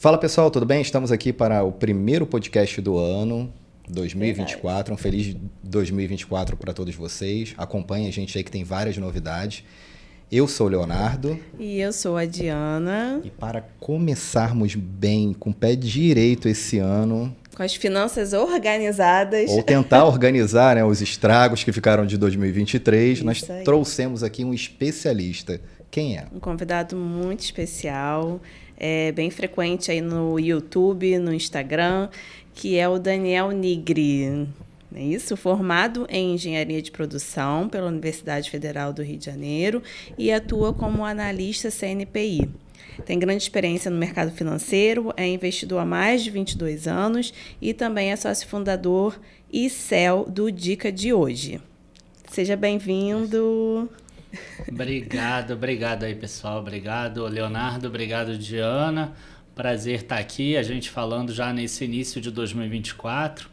Fala pessoal, tudo bem? Estamos aqui para o primeiro podcast do ano 2024. Um feliz 2024 para todos vocês. Acompanhe a gente aí que tem várias novidades. Eu sou o Leonardo. E eu sou a Diana. E para começarmos bem, com o pé direito esse ano... Com as finanças organizadas. Ou tentar organizar, né, os estragos que ficaram de 2023. Isso nós aí. Trouxemos aqui um especialista. Quem é? Um convidado muito especial, bem frequente aí no YouTube, no Instagram, que é o Daniel Nigri. É isso? Formado em Engenharia de Produção pela Universidade Federal do Rio de Janeiro e atua como analista CNPI. Tem grande experiência no mercado financeiro, é investidor há mais de 22 anos e também é sócio fundador e CEO do Dica de Hoje. Seja bem-vindo. Obrigado aí, pessoal. Obrigado, Leonardo. Obrigado, Diana. Prazer estar aqui, a gente falando já nesse início de 2024.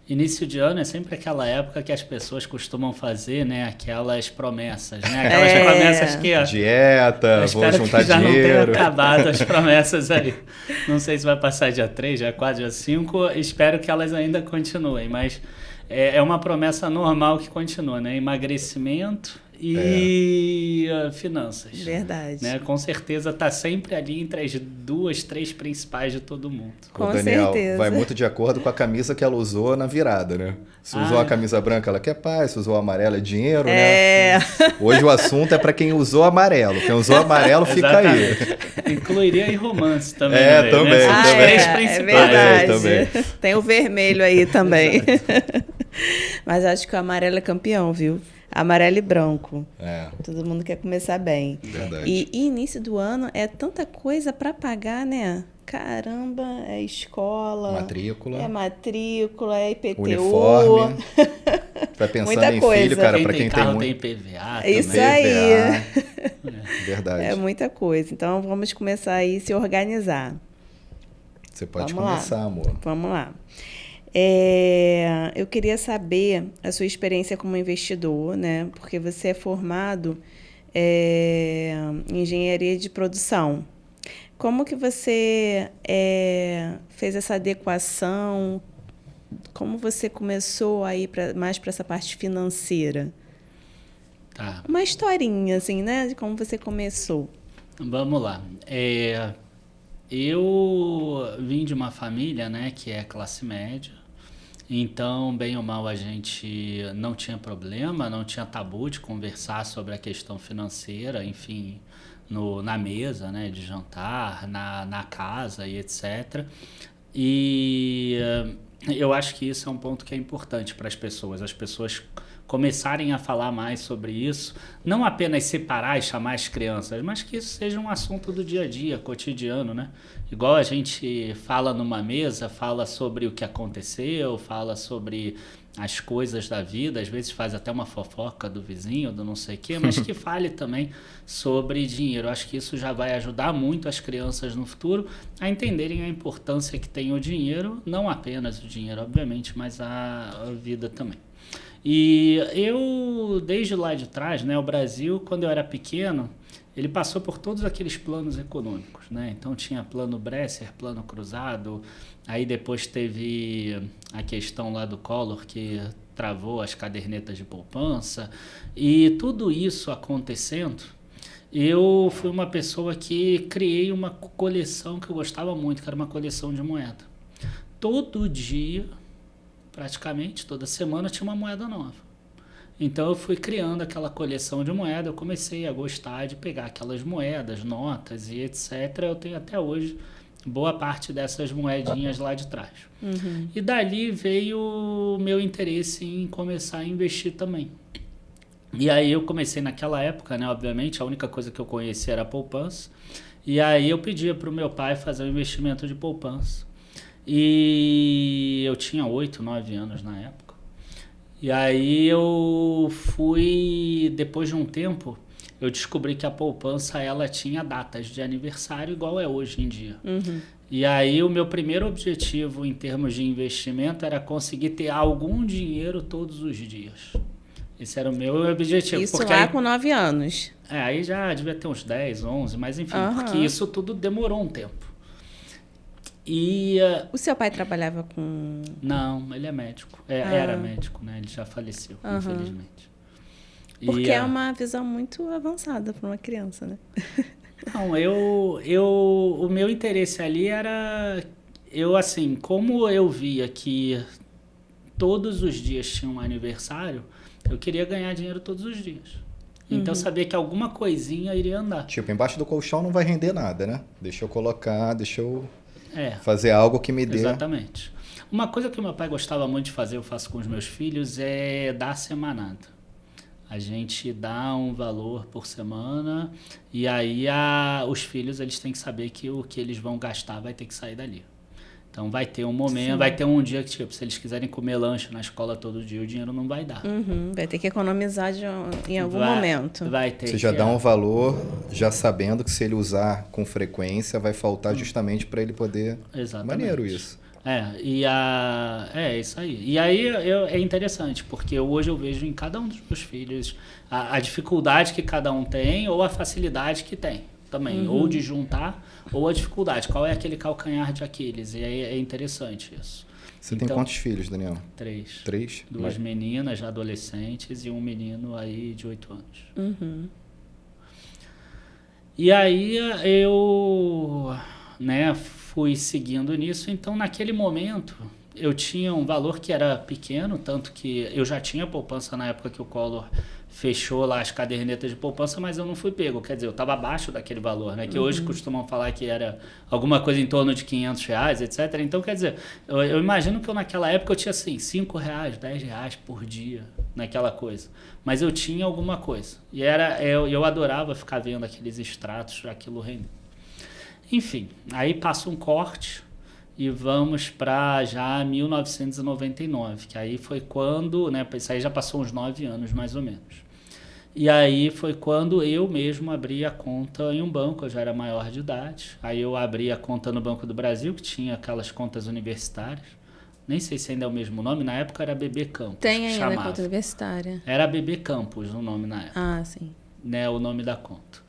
Início de ano é sempre aquela época que as pessoas costumam fazer, né, aquelas promessas, né? Aquelas promessas que... Dieta, vou juntar que já dinheiro. não tenham acabado as promessas aí. Não sei se vai passar dia 3, dia 4, dia 5. Espero que elas ainda continuem, mas é uma promessa normal que continua, né? Emagrecimento e finanças. Verdade. Né? Com certeza está sempre ali entre as 2, 3 principais de todo mundo. O Daniel vai muito de acordo com a camisa que ela usou na virada, né? Se usou a camisa branca, ela quer paz. Se usou a amarela, é dinheiro, né? Hoje o assunto é para quem usou amarelo. Quem usou amarelo fica aí. Incluiria em romance também. Também. Né? São os três É principais. verdade. Também. Tem o vermelho aí também. Mas acho que o amarelo é campeão, viu? Amarelo e branco. Todo mundo quer começar bem. Verdade. E início do ano é tanta coisa para pagar, né? Caramba, é escola. Matrícula. É matrícula, é IPTU. Uniforme. Vai pensando Muita em coisa. filho, cara, Quem para tem quem carro tem tem PVA Isso também. aí. Verdade. É muita coisa. Então vamos começar aí a se organizar. Você pode Vamos começar, lá. amor. Vamos lá. Eu queria saber a sua experiência como investidor, né? Porque você é formado em engenharia de produção. Como que você fez essa adequação? Como você começou a ir mais para essa parte financeira? Tá. Uma historinha, assim, né? De como você começou. Vamos lá. Eu vim de uma família, né, que é classe média. Então, bem ou mal, a gente não tinha problema, não tinha tabu de conversar sobre a questão financeira, enfim, na mesa, né, de jantar, na casa e etc. E eu acho que isso é um ponto que é importante para as pessoas começarem a falar mais sobre isso, não apenas separar e chamar as crianças, mas que isso seja um assunto do dia a dia, cotidiano, né? Igual a gente fala numa mesa, fala sobre o que aconteceu, fala sobre as coisas da vida, às vezes faz até uma fofoca do vizinho, do não sei o quê, mas que fale também sobre dinheiro. Eu acho que isso já vai ajudar muito as crianças no futuro a entenderem a importância que tem o dinheiro, não apenas o dinheiro, obviamente, mas a vida também. E eu, desde lá de trás, né, o Brasil, quando eu era pequeno, ele passou por todos aqueles planos econômicos, né? Então tinha plano Bresser, plano Cruzado, aí depois teve a questão lá do Collor, que travou as cadernetas de poupança, e tudo isso acontecendo, eu fui uma pessoa que criei uma coleção que eu gostava muito, que era uma coleção de moeda. Todo dia, praticamente toda semana, tinha uma moeda nova. Então eu fui criando aquela coleção de moedas, eu comecei a gostar de pegar aquelas moedas, notas e etc. Eu tenho até hoje boa parte dessas moedinhas lá de trás. Uhum. E dali veio o meu interesse em começar a investir também. E aí eu comecei naquela época, né? Obviamente, a única coisa que eu conhecia era a poupança. E aí eu pedia para o meu pai fazer um investimento de poupança. E eu tinha 8, 9 anos na época. E aí eu fui, depois de um tempo, eu descobri que a poupança ela tinha datas de aniversário igual é hoje em dia. Uhum. E aí o meu primeiro objetivo em termos de investimento era conseguir ter algum dinheiro todos os dias. Esse era o meu objetivo. Isso porque lá aí, com 9 anos. aí já devia ter uns 10, 11, mas enfim, porque isso tudo demorou um tempo. E... O seu pai trabalhava com... Não, ele é médico. Era médico, né? Ele já faleceu, infelizmente. Porque é uma visão muito avançada para uma criança, né? Não, o meu interesse ali era... assim, como eu via que todos os dias tinha um aniversário, eu queria ganhar dinheiro todos os dias. Então, eu sabia que alguma coisinha iria andar. Tipo, embaixo do colchão não vai render nada, né? Deixa eu colocar, deixa eu fazer algo que me dê... Exatamente. Uma coisa que o meu pai gostava muito de fazer, eu faço com os meus filhos, é dar semanada. A gente dá um valor por semana e aí os filhos eles têm que saber que o que eles vão gastar vai ter que sair dali. Então vai ter um momento, vai ter um dia que, tipo, se eles quiserem comer lanche na escola todo dia, o dinheiro não vai dar. Vai ter que economizar em algum momento. Vai ter. Você já dá um valor, já sabendo que se ele usar com frequência, vai faltar justamente para ele poder... Exatamente. Maneiro isso. É isso aí. E aí é interessante, porque hoje eu vejo em cada um dos meus filhos a dificuldade que cada um tem ou a facilidade que tem também, ou de juntar, ou a dificuldade. Qual é aquele calcanhar de Aquiles? E aí é interessante isso. Você tem quantos filhos, Daniel? 3. 3? 2 meninas já adolescentes e um menino aí de 8 anos. E aí eu, fui seguindo nisso. Então, naquele momento, eu tinha um valor que era pequeno, tanto que eu já tinha poupança na época que o Collor fechou lá as cadernetas de poupança, mas eu não fui pego. Quer dizer, eu estava abaixo daquele valor, né? Que hoje costumam falar que era alguma coisa em torno de R$500, etc. Então, quer dizer, eu imagino que naquela época eu tinha assim, R$5, R$10 por dia, naquela coisa. Mas eu tinha alguma coisa. E eu adorava ficar vendo aqueles extratos, aquilo render. Enfim, aí passa um corte e vamos para já 1999, que aí foi quando, isso aí já passou uns 9 anos mais ou menos. E aí foi quando eu mesmo abri a conta em um banco, eu já era maior de idade. Aí eu abri a conta no Banco do Brasil, que tinha aquelas contas universitárias. Nem sei se ainda é o mesmo nome, na época era BB Campus. Tem ainda a conta universitária. Era BB Campus o nome na época. Ah, sim. O nome da conta.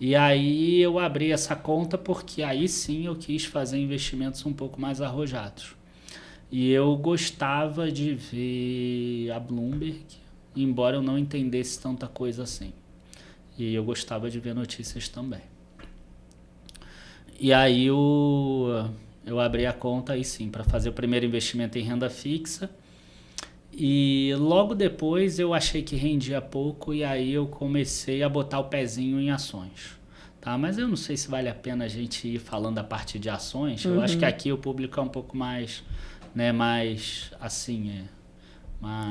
E aí eu abri essa conta porque aí sim eu quis fazer investimentos um pouco mais arrojados. E eu gostava de ver a Bloomberg, embora eu não entendesse tanta coisa assim. E eu gostava de ver notícias também. E aí eu abri a conta aí sim, para fazer o primeiro investimento em renda fixa. E logo depois eu achei que rendia pouco e aí eu comecei a botar o pezinho em ações. Tá? Mas eu não sei se vale a pena a gente ir falando da parte de ações. Eu acho que aqui o público é um pouco mais, mais assim,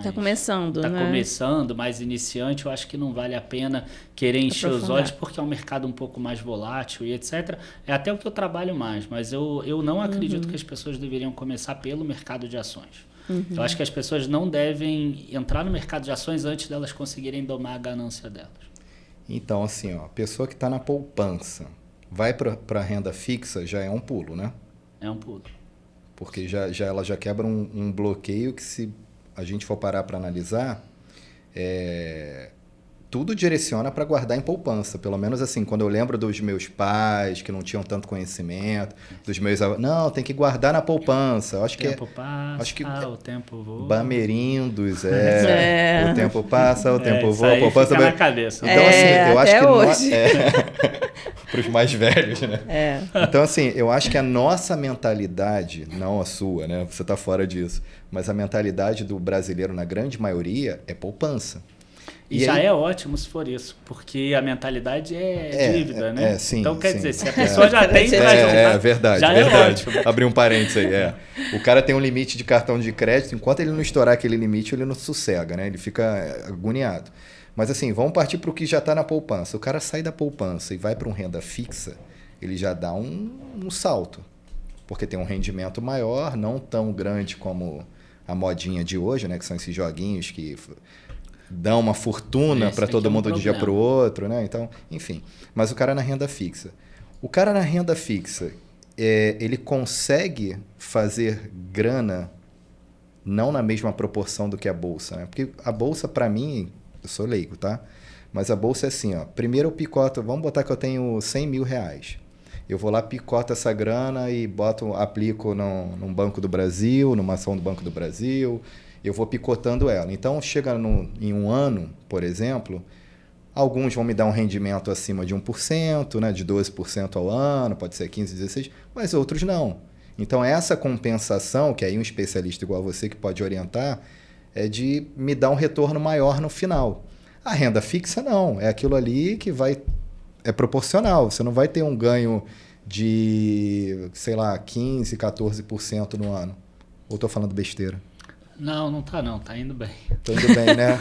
Tá começando, Tá começando, mais iniciante. Eu acho que não vale a pena querer encher os olhos porque é um mercado um pouco mais volátil e etc. É até o que eu trabalho mais, mas eu não acredito que as pessoas deveriam começar pelo mercado de ações. Eu acho que as pessoas não devem entrar no mercado de ações antes delas conseguirem domar a ganância delas. Então, assim, a pessoa que está na poupança vai para a renda fixa, já é um pulo, né? É um pulo. Porque ela já quebra um bloqueio que, se a gente for parar para analisar, tudo direciona para guardar em poupança. Pelo menos assim, quando eu lembro dos meus pais, que não tinham tanto conhecimento, dos meus avós, não, tem que guardar na poupança. Eu acho o tempo passa, o tempo voa. Bamerindos, o tempo passa, o tempo voa. Isso poupança fica na cabeça. Então, assim, eu acho que... hoje. Para os mais velhos, né? Então, assim, eu acho que a nossa mentalidade, não a sua, né? Você está fora disso, mas a mentalidade do brasileiro, na grande maioria, é poupança. E já é ótimo se for isso, porque a mentalidade é dívida, né? Sim, então, quer sim. dizer, se a pessoa já tem... Verdade, já verdade. É ótimo. Abri um parênteses aí, O cara tem um limite de cartão de crédito, enquanto ele não estourar aquele limite, ele não sossega, né? Ele fica agoniado. Mas assim, vamos partir para o que já está na poupança. O cara sai da poupança e vai para um renda fixa, ele já dá um salto, porque tem um rendimento maior, não tão grande como a modinha de hoje, né? Que são esses joguinhos que... dão uma fortuna para todo mundo de um dia para o outro, né? Então, enfim. Mas o cara na renda fixa. O cara na renda fixa, ele consegue fazer grana não na mesma proporção do que a bolsa, né? Porque a bolsa, para mim, eu sou leigo, tá? Mas a bolsa é assim, ó. Primeiro eu picoto, vamos botar que eu tenho 100 mil reais. eu vou lá, picoto essa grana e aplico num Banco do Brasil, numa ação do Banco do Brasil, eu vou picotando ela. Então, chega em um ano, por exemplo, alguns vão me dar um rendimento acima de 1%, né, de 12% ao ano, pode ser 15%, 16%, mas outros não. Então, essa compensação, que aí um especialista igual a você que pode orientar, é de me dar um retorno maior no final. A renda fixa não, é aquilo ali que é proporcional, você não vai ter um ganho de, sei lá, 15%, 14% no ano. Ou estou falando besteira? Não tá não, tá indo bem. Tá indo bem, né?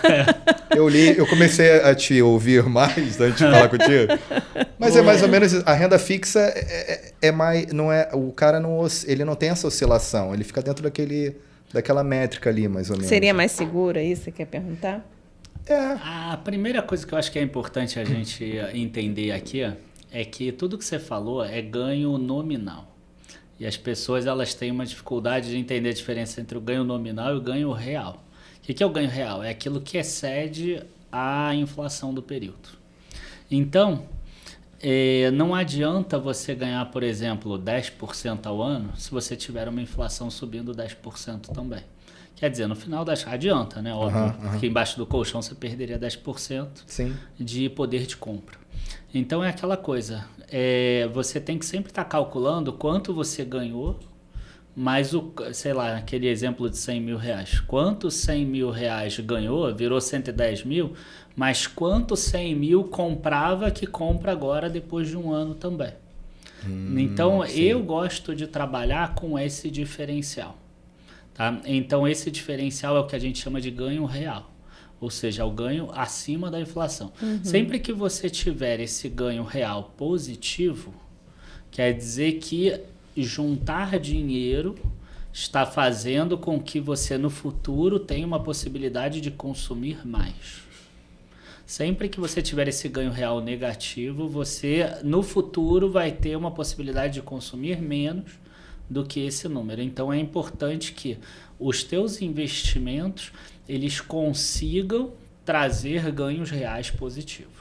Eu comecei a te ouvir mais antes de falar contigo, mas é mais ou menos a renda fixa é mais, não é, o cara ele não tem essa oscilação, ele fica dentro daquela métrica ali, mais ou menos. Seria mais seguro, é isso que você quer perguntar? A primeira coisa que eu acho que é importante a gente entender aqui é que tudo que você falou é ganho nominal. E as pessoas elas têm uma dificuldade de entender a diferença entre o ganho nominal e o ganho real. O que é o ganho real? É aquilo que excede a inflação do período. Então, não adianta você ganhar, por exemplo, 10% ao ano se você tiver uma inflação subindo 10% também. Quer dizer, no final adianta, né? Óbvio, porque embaixo do colchão você perderia 10% Sim. de poder de compra. Então é aquela coisa, você tem que sempre estar calculando quanto você ganhou, mais sei lá, aquele exemplo de 100 mil reais. Quanto 100 mil reais ganhou, virou 110 mil, mas quanto 100 mil comprava que compra agora depois de um ano também. Então sim. Eu gosto de trabalhar com esse diferencial. Tá? Então esse diferencial é o que a gente chama de ganho real. Ou seja, o ganho acima da inflação. Sempre que você tiver esse ganho real positivo, quer dizer que juntar dinheiro está fazendo com que você no futuro tenha uma possibilidade de consumir mais. Sempre que você tiver esse ganho real negativo, você no futuro vai ter uma possibilidade de consumir menos do que esse número. Então é importante que os teus investimentos eles consigam trazer ganhos reais positivos.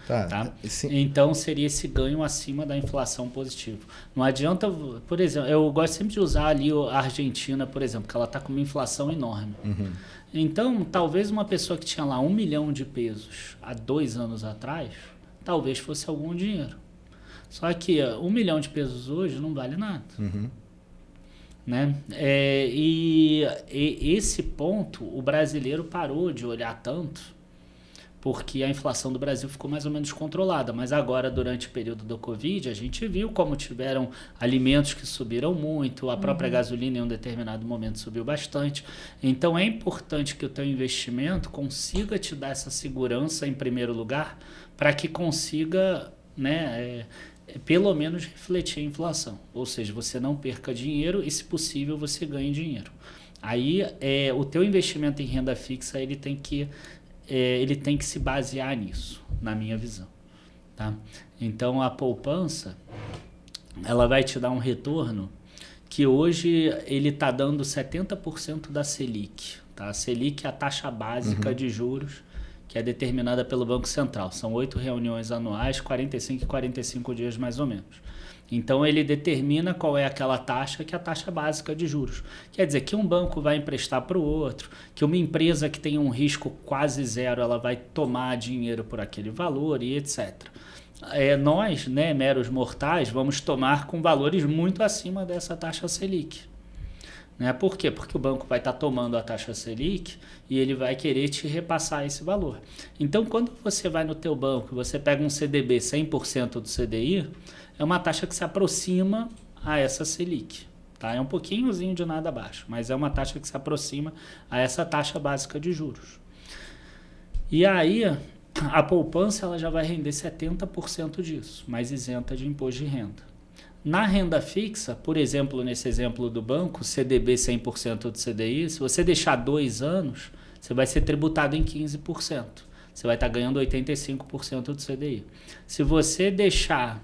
Tá? Então seria esse ganho acima da inflação positivo. Não adianta, por exemplo, eu gosto sempre de usar ali a Argentina, por exemplo, que ela está com uma inflação enorme. Então, talvez uma pessoa que tinha lá 1 milhão de pesos há 2 anos atrás, talvez fosse algum dinheiro. Só que 1 milhão de pesos hoje não vale nada. Né? E esse ponto o brasileiro parou de olhar tanto porque a inflação do Brasil ficou mais ou menos controlada, mas agora durante o período do Covid a gente viu como tiveram alimentos que subiram muito, a própria gasolina em um determinado momento subiu bastante. Então é importante que o teu investimento consiga te dar essa segurança em primeiro lugar para que consiga, né, pelo menos refletir a inflação, ou seja, você não perca dinheiro e, se possível, você ganhe dinheiro. Aí, o teu investimento em renda fixa ele tem que se basear nisso, na minha visão. Tá? Então, a poupança ela vai te dar um retorno que hoje ele está dando 70% da Selic. Tá? A Selic é a taxa básica de juros que é determinada pelo Banco Central. São 8 reuniões anuais, 45 e 45 dias mais ou menos. Então ele determina qual é aquela taxa que é a taxa básica de juros. Quer dizer que um banco vai emprestar para o outro, que uma empresa que tem um risco quase zero, ela vai tomar dinheiro por aquele valor e etc. Nós, né, meros mortais, vamos tomar com valores muito acima dessa taxa Selic. Né? Por quê? Porque o banco vai estar tomando a taxa Selic e ele vai querer te repassar esse valor. Então, quando você vai no teu banco e você pega um CDB 100% do CDI, é uma taxa que se aproxima a essa Selic. Tá? É um pouquinhozinho de nada abaixo, mas é uma taxa que se aproxima a essa taxa básica de juros. E aí, a poupança ela já vai render 70% disso, mas isenta de imposto de renda. Na renda fixa, por exemplo, nesse exemplo do banco, CDB 100% do CDI, se você deixar 2 anos, você vai ser tributado em 15%. Você vai estar ganhando 85% do CDI. Se você deixar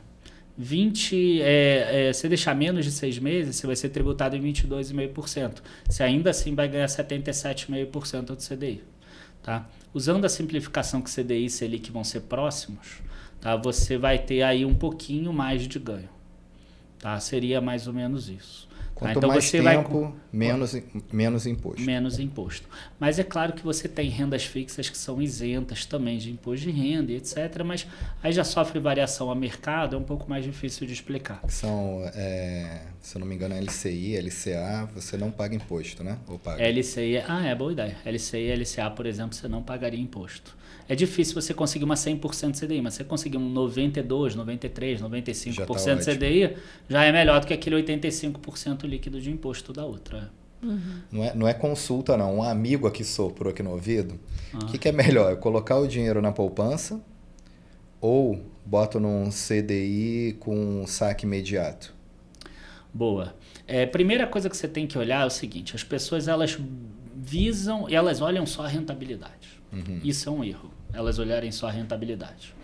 se deixar menos de 6 meses, você vai ser tributado em 22,5%. Você ainda assim vai ganhar 77,5% do CDI. Tá? Usando a simplificação que CDI e Selic vão ser próximos, tá? Você vai ter aí um pouquinho mais de ganho. Tá? Seria mais ou menos isso. Quanto então mais você tempo, menos imposto. Menos imposto. Mas é claro que você tem rendas fixas que são isentas também de imposto de renda, etc. Mas aí já sofre variação a mercado, é um pouco mais difícil de explicar. São, se eu não me engano, LCI, LCA, você não paga imposto, né? Ou paga? LCI, boa ideia. LCI e LCA, por exemplo, você não pagaria imposto. É difícil você conseguir uma 100% CDI, mas você conseguir um 92%, 93%, 95% tá CDI, já é melhor do que aquele 85% líquido de imposto da outra. Não é consulta, não. Um amigo aqui soprou aqui no ouvido. O que é melhor? Eu colocar o dinheiro na poupança ou boto num CDI com saque imediato? Boa. Primeira coisa que você tem que olhar é o seguinte, as pessoas elas olham só a rentabilidade. Isso é um erro, elas olharem só a rentabilidade.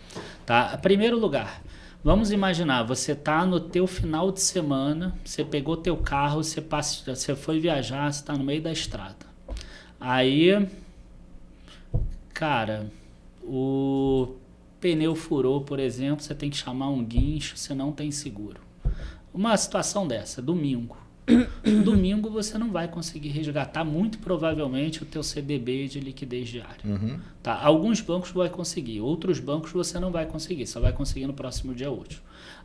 Tá? Primeiro lugar, vamos imaginar, você está no teu final de semana, você pegou teu carro, você foi viajar, você está no meio da estrada. Aí, cara, o pneu furou, por exemplo, você tem que chamar um guincho, você não tem seguro. Uma situação dessa, domingo. Domingo você não vai conseguir resgatar muito provavelmente o teu CDB de liquidez diária. Tá? Alguns bancos vai conseguir, outros bancos você não vai conseguir, só vai conseguir no próximo dia útil.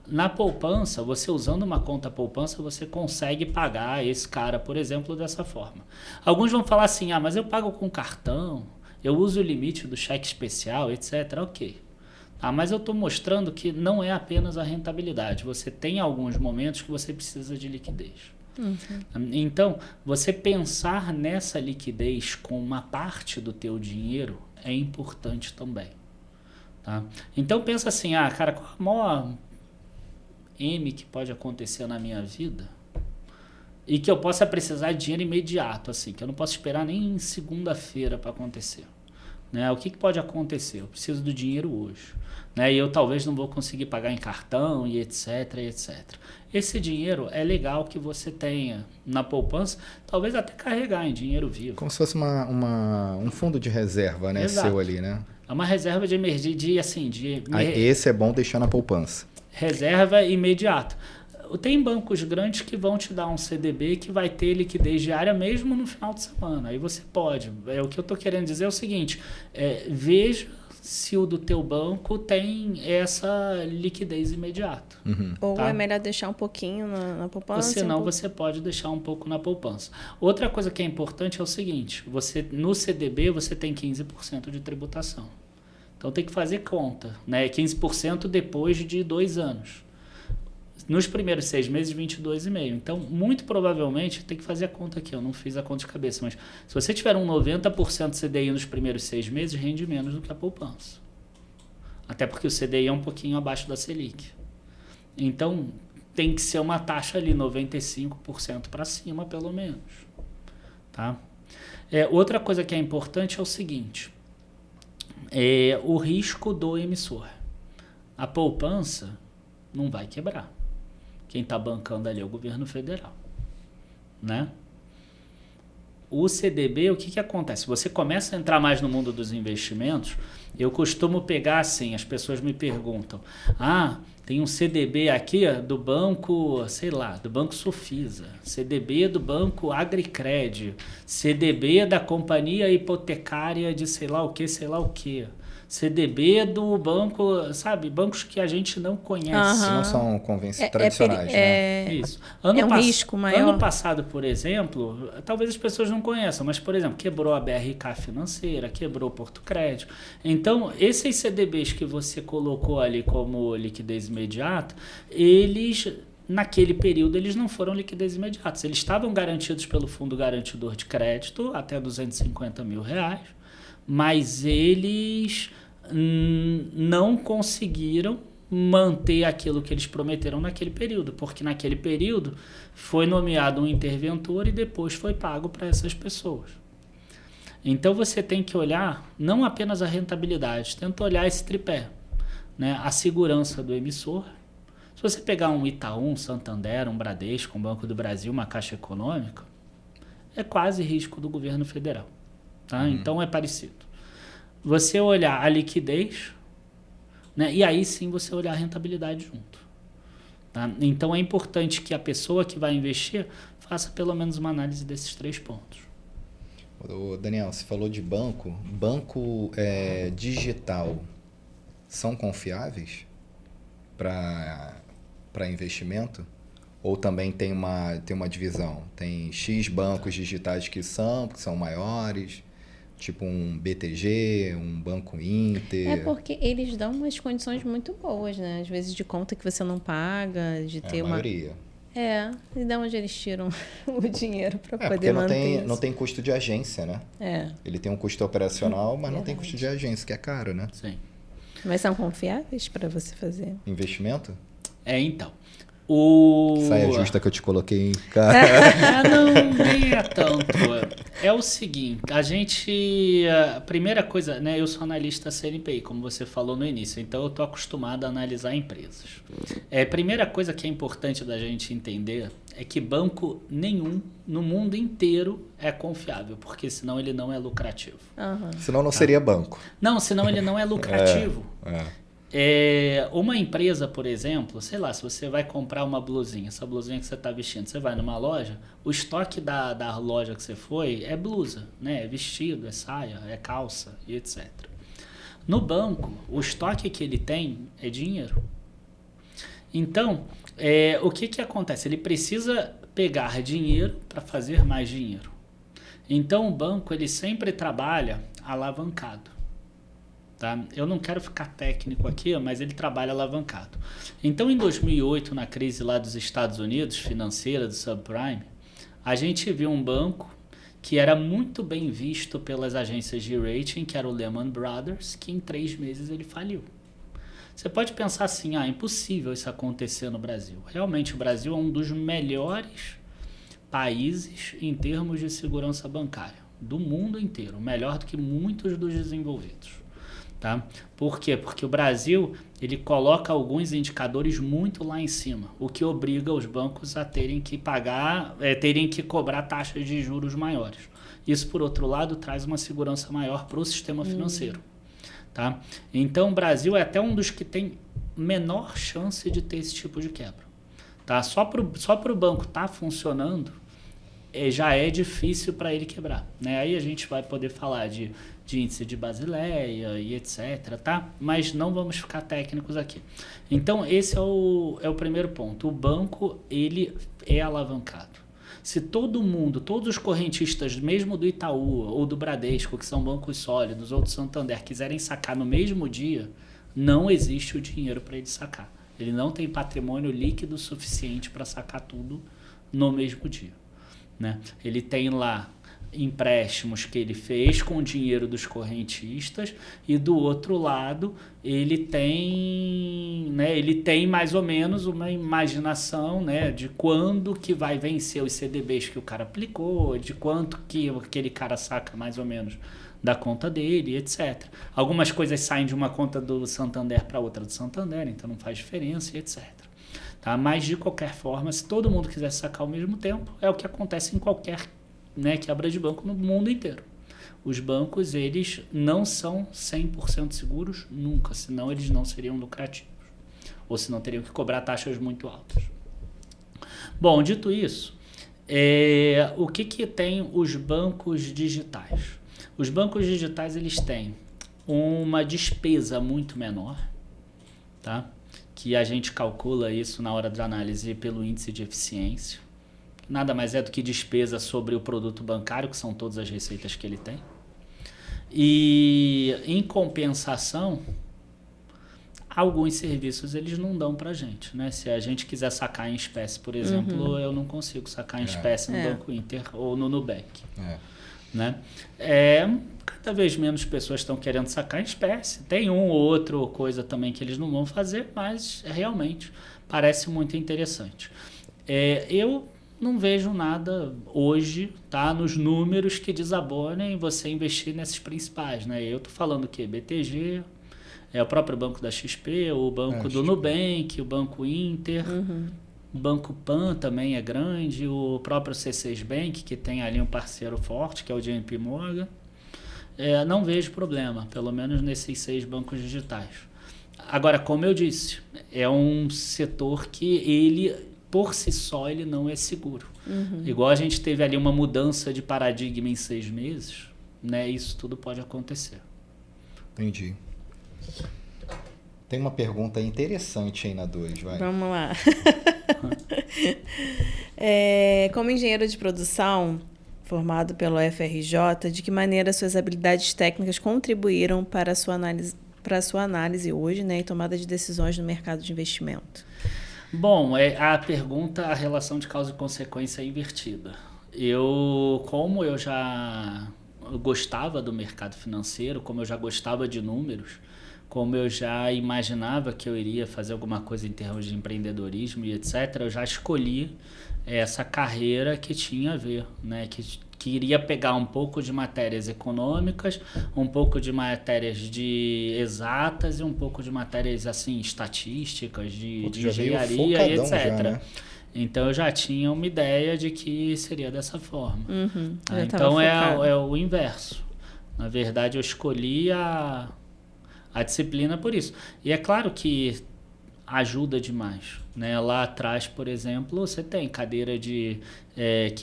Na poupança, você usando uma conta poupança, você consegue pagar esse cara, por exemplo, dessa forma. Alguns vão falar assim, mas eu pago com cartão, eu uso o limite do cheque especial, etc. Ok. Mas eu estou mostrando que não é apenas a rentabilidade, você tem alguns momentos que você precisa de liquidez. Então, você pensar nessa liquidez com uma parte do teu dinheiro é importante também. Tá? Então, pensa assim, cara, qual a maior M que pode acontecer na minha vida e que eu possa precisar de dinheiro imediato, assim, que eu não posso esperar nem segunda-feira para acontecer. Né? O que pode acontecer? Eu preciso do dinheiro hoje. Né? E eu talvez não vou conseguir pagar em cartão e etc, etc. Esse dinheiro é legal que você tenha na poupança, talvez até carregar em dinheiro vivo. Como se fosse um fundo de reserva, né? Exato. Seu ali, né? É uma reserva de emergência, Esse é bom deixar na poupança. Reserva imediata. Tem bancos grandes que vão te dar um CDB que vai ter liquidez diária mesmo no final de semana. Aí você pode. O que eu estou querendo dizer é o seguinte, veja se o do teu banco tem essa liquidez imediata. Ou tá? é melhor deixar um pouquinho na poupança? Ou senão você pode deixar um pouco na poupança. Outra coisa que é importante é o seguinte, no CDB você tem 15% de tributação. Então tem que fazer conta, né? 15% depois de 2 anos. Nos primeiros 6 meses, 22,5%. Então, muito provavelmente, tem que fazer a conta aqui. Eu não fiz a conta de cabeça, mas se você tiver um 90% CDI nos primeiros 6 meses, rende menos do que a poupança. Até porque o CDI é um pouquinho abaixo da Selic. Então, tem que ser uma taxa ali, 95% para cima, pelo menos. Tá? Outra coisa que é importante é o seguinte. O risco do emissor. A poupança não vai quebrar. Quem está bancando ali é o governo federal, né? O CDB, o que acontece? Você começa a entrar mais no mundo dos investimentos, eu costumo pegar assim, as pessoas me perguntam, tem um CDB aqui do banco, sei lá, do Banco Sofisa, CDB do Banco Agricred, CDB da Companhia Hipotecária de sei lá o que. CDB do banco, sabe? Bancos que a gente não conhece. Não são tradicionais, né? Isso. Risco maior. Ano passado, por exemplo, talvez as pessoas não conheçam, mas, por exemplo, quebrou a BRK Financeira, quebrou o Porto Crédito. Então, esses CDBs que você colocou ali como liquidez imediata, eles... Naquele período, eles não foram liquidez imediatas. Eles estavam garantidos pelo Fundo Garantidor de Crédito, até R$250 mil, mas eles não conseguiram manter aquilo que eles prometeram naquele período, porque naquele período foi nomeado um interventor e depois foi pago para essas pessoas. Então você tem que olhar não apenas a rentabilidade, tenta olhar esse tripé, né? A segurança do emissor. Se você pegar um Itaú, um Santander, um Bradesco, um Banco do Brasil, uma Caixa Econômica, é quase risco do governo federal. Tá? Então é parecido. Você olhar a liquidez, né? E aí sim você olhar a rentabilidade junto. Tá? Então, é importante que a pessoa que vai investir faça pelo menos uma análise desses 3 pontos. Ô, Daniel, você falou de banco. Banco digital são confiáveis para investimento? Ou também tem uma divisão? Tem X bancos digitais que são maiores, tipo um BTG, um Banco Inter. É porque eles dão umas condições muito boas, né? Às vezes de conta que você não paga, de ter a maioria. E de onde eles tiram o dinheiro para poder porque manter isso. Não tem custo de agência, né? Ele tem um custo operacional, mas não tem custo de agência, que é caro, né? Sim. Mas são confiáveis para você fazer? Investimento? Então. Saia justa que eu te coloquei, cara. Não, nem é tanto. É o seguinte, a primeira coisa, né? Eu sou analista CNPI, como você falou no início, então eu estou acostumado a analisar empresas. A primeira coisa que é importante da gente entender é que banco nenhum no mundo inteiro é confiável, porque senão ele não é lucrativo. Senão não seria banco. Não, senão ele não é lucrativo. Uma empresa, por exemplo, sei lá, se você vai comprar uma blusinha, essa blusinha que você está vestindo, você vai numa loja, o estoque da loja que você foi é blusa, né? É vestido, é saia, é calça e etc. No banco, o estoque que ele tem é dinheiro. Então, o que acontece? Ele precisa pegar dinheiro para fazer mais dinheiro. Então, o banco ele sempre trabalha alavancado. Tá? Eu não quero ficar técnico aqui, mas ele trabalha alavancado. Então, em 2008, na crise lá dos Estados Unidos, financeira, do subprime, a gente viu um banco que era muito bem visto pelas agências de rating, que era o Lehman Brothers, que em 3 meses ele faliu. Você pode pensar assim, é impossível isso acontecer no Brasil. Realmente, o Brasil é um dos melhores países em termos de segurança bancária, do mundo inteiro, melhor do que muitos dos desenvolvidos. Tá? Por quê? Porque o Brasil ele coloca alguns indicadores muito lá em cima, o que obriga os bancos a terem que pagar, terem que cobrar taxas de juros maiores. Isso, por outro lado, traz uma segurança maior para o sistema financeiro. Tá? Então, o Brasil é até um dos que tem menor chance de ter esse tipo de quebra. Tá? Só para o banco estar funcionando, já é difícil para ele quebrar. Né? Aí a gente vai poder falar de índice de Basileia e etc. Tá? Mas não vamos ficar técnicos aqui. Então, esse é o primeiro ponto. O banco ele é alavancado. Se todo mundo, todos os correntistas, mesmo do Itaú ou do Bradesco, que são bancos sólidos, ou do Santander, quiserem sacar no mesmo dia, não existe o dinheiro para ele sacar. Ele não tem patrimônio líquido suficiente para sacar tudo no mesmo dia. Né? Ele tem lá empréstimos que ele fez com o dinheiro dos correntistas e do outro lado ele tem mais ou menos uma imaginação, né, de quando que vai vencer os CDBs que o cara aplicou, de quanto que aquele cara saca mais ou menos da conta dele, etc. Algumas coisas saem de uma conta do Santander para outra do Santander, então não faz diferença, etc. Tá? Mas, de qualquer forma, se todo mundo quiser sacar ao mesmo tempo, é o que acontece em qualquer quebra de banco no mundo inteiro. Os bancos, eles não são 100% seguros nunca, senão eles não seriam lucrativos. Ou senão teriam que cobrar taxas muito altas. Bom, dito isso, o que tem os bancos digitais? Os bancos digitais, eles têm uma despesa muito menor, tá? Que a gente calcula isso na hora da análise pelo índice de eficiência. Nada mais é do que despesa sobre o produto bancário, que são todas as receitas que ele tem. E, em compensação, alguns serviços eles não dão para a gente. Né? Se a gente quiser sacar em espécie, por exemplo, eu não consigo sacar em espécie no Banco Inter ou no Nubank. Né? Cada vez menos pessoas estão querendo sacar em espécie. Tem ou outra coisa também que eles não vão fazer, mas realmente parece muito interessante. Eu não vejo nada hoje, tá, nos números que desabonem você investir nesses principais. Né? Eu estou falando o quê? BTG, o próprio banco da XP, o banco do Nubank, o Banco Inter, o Banco Pan também é grande, o próprio C6 Bank, que tem ali um parceiro forte, que é o JP Morgan. Não vejo problema, pelo menos nesses 6 bancos digitais. Agora, como eu disse, é um setor que ele, por si só, ele não é seguro. Igual a gente teve ali uma mudança de paradigma em 6 meses, né? Isso tudo pode acontecer. Entendi. Tem uma pergunta interessante aí na 2, vai. Vamos lá. Como engenheiro de produção, formado pelo FRJ, de que maneira suas habilidades técnicas contribuíram para a sua análise hoje, né, e tomada de decisões no mercado de investimento? Bom, a pergunta, a relação de causa e consequência é invertida. Como eu já gostava do mercado financeiro, como eu já gostava de números, como eu já imaginava que eu iria fazer alguma coisa em termos de empreendedorismo e etc., eu já escolhi essa carreira que tinha a ver, né? Que iria pegar um pouco de matérias econômicas, um pouco de matérias de exatas e um pouco de matérias assim estatísticas, de engenharia e etc. Já, né? Então eu já tinha uma ideia de que seria dessa forma. Então é o inverso. Na verdade, eu escolhi a disciplina por isso. E é claro que ajuda demais, né? Lá atrás, por exemplo, você tem cadeira que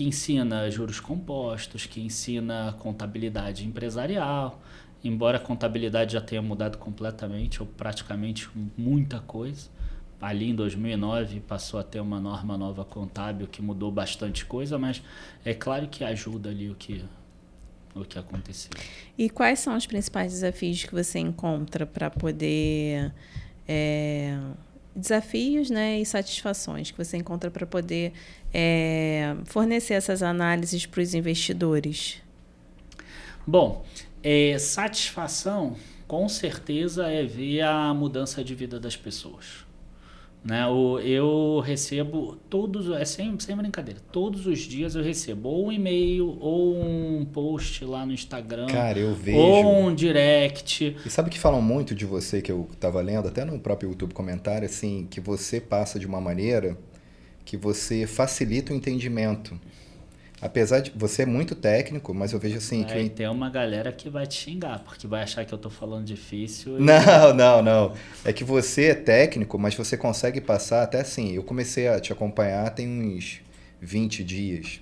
ensina juros compostos, que ensina contabilidade empresarial, embora a contabilidade já tenha mudado completamente, ou praticamente muita coisa. Ali em 2009 passou a ter uma norma nova contábil que mudou bastante coisa, mas é claro que ajuda ali o que aconteceu. E quais são os principais desafios que você encontra para poder... desafios, né, e satisfações que você encontra para poder fornecer essas análises para os investidores? Bom, satisfação, com certeza, é ver a mudança de vida das pessoas. Né? Eu recebo sem brincadeira, todos os dias eu recebo ou um e-mail, ou um post lá no Instagram. Cara, eu vejo. Ou um direct. E sabe que falam muito de você, que eu tava lendo, até no próprio YouTube comentário, assim, que você passa de uma maneira que você facilita o entendimento. Apesar de você é muito técnico, mas eu vejo assim que... Tem uma galera que vai te xingar, porque vai achar que eu tô falando difícil. Não. É que você é técnico, mas você consegue passar até assim. Eu comecei a te acompanhar tem uns 20 dias.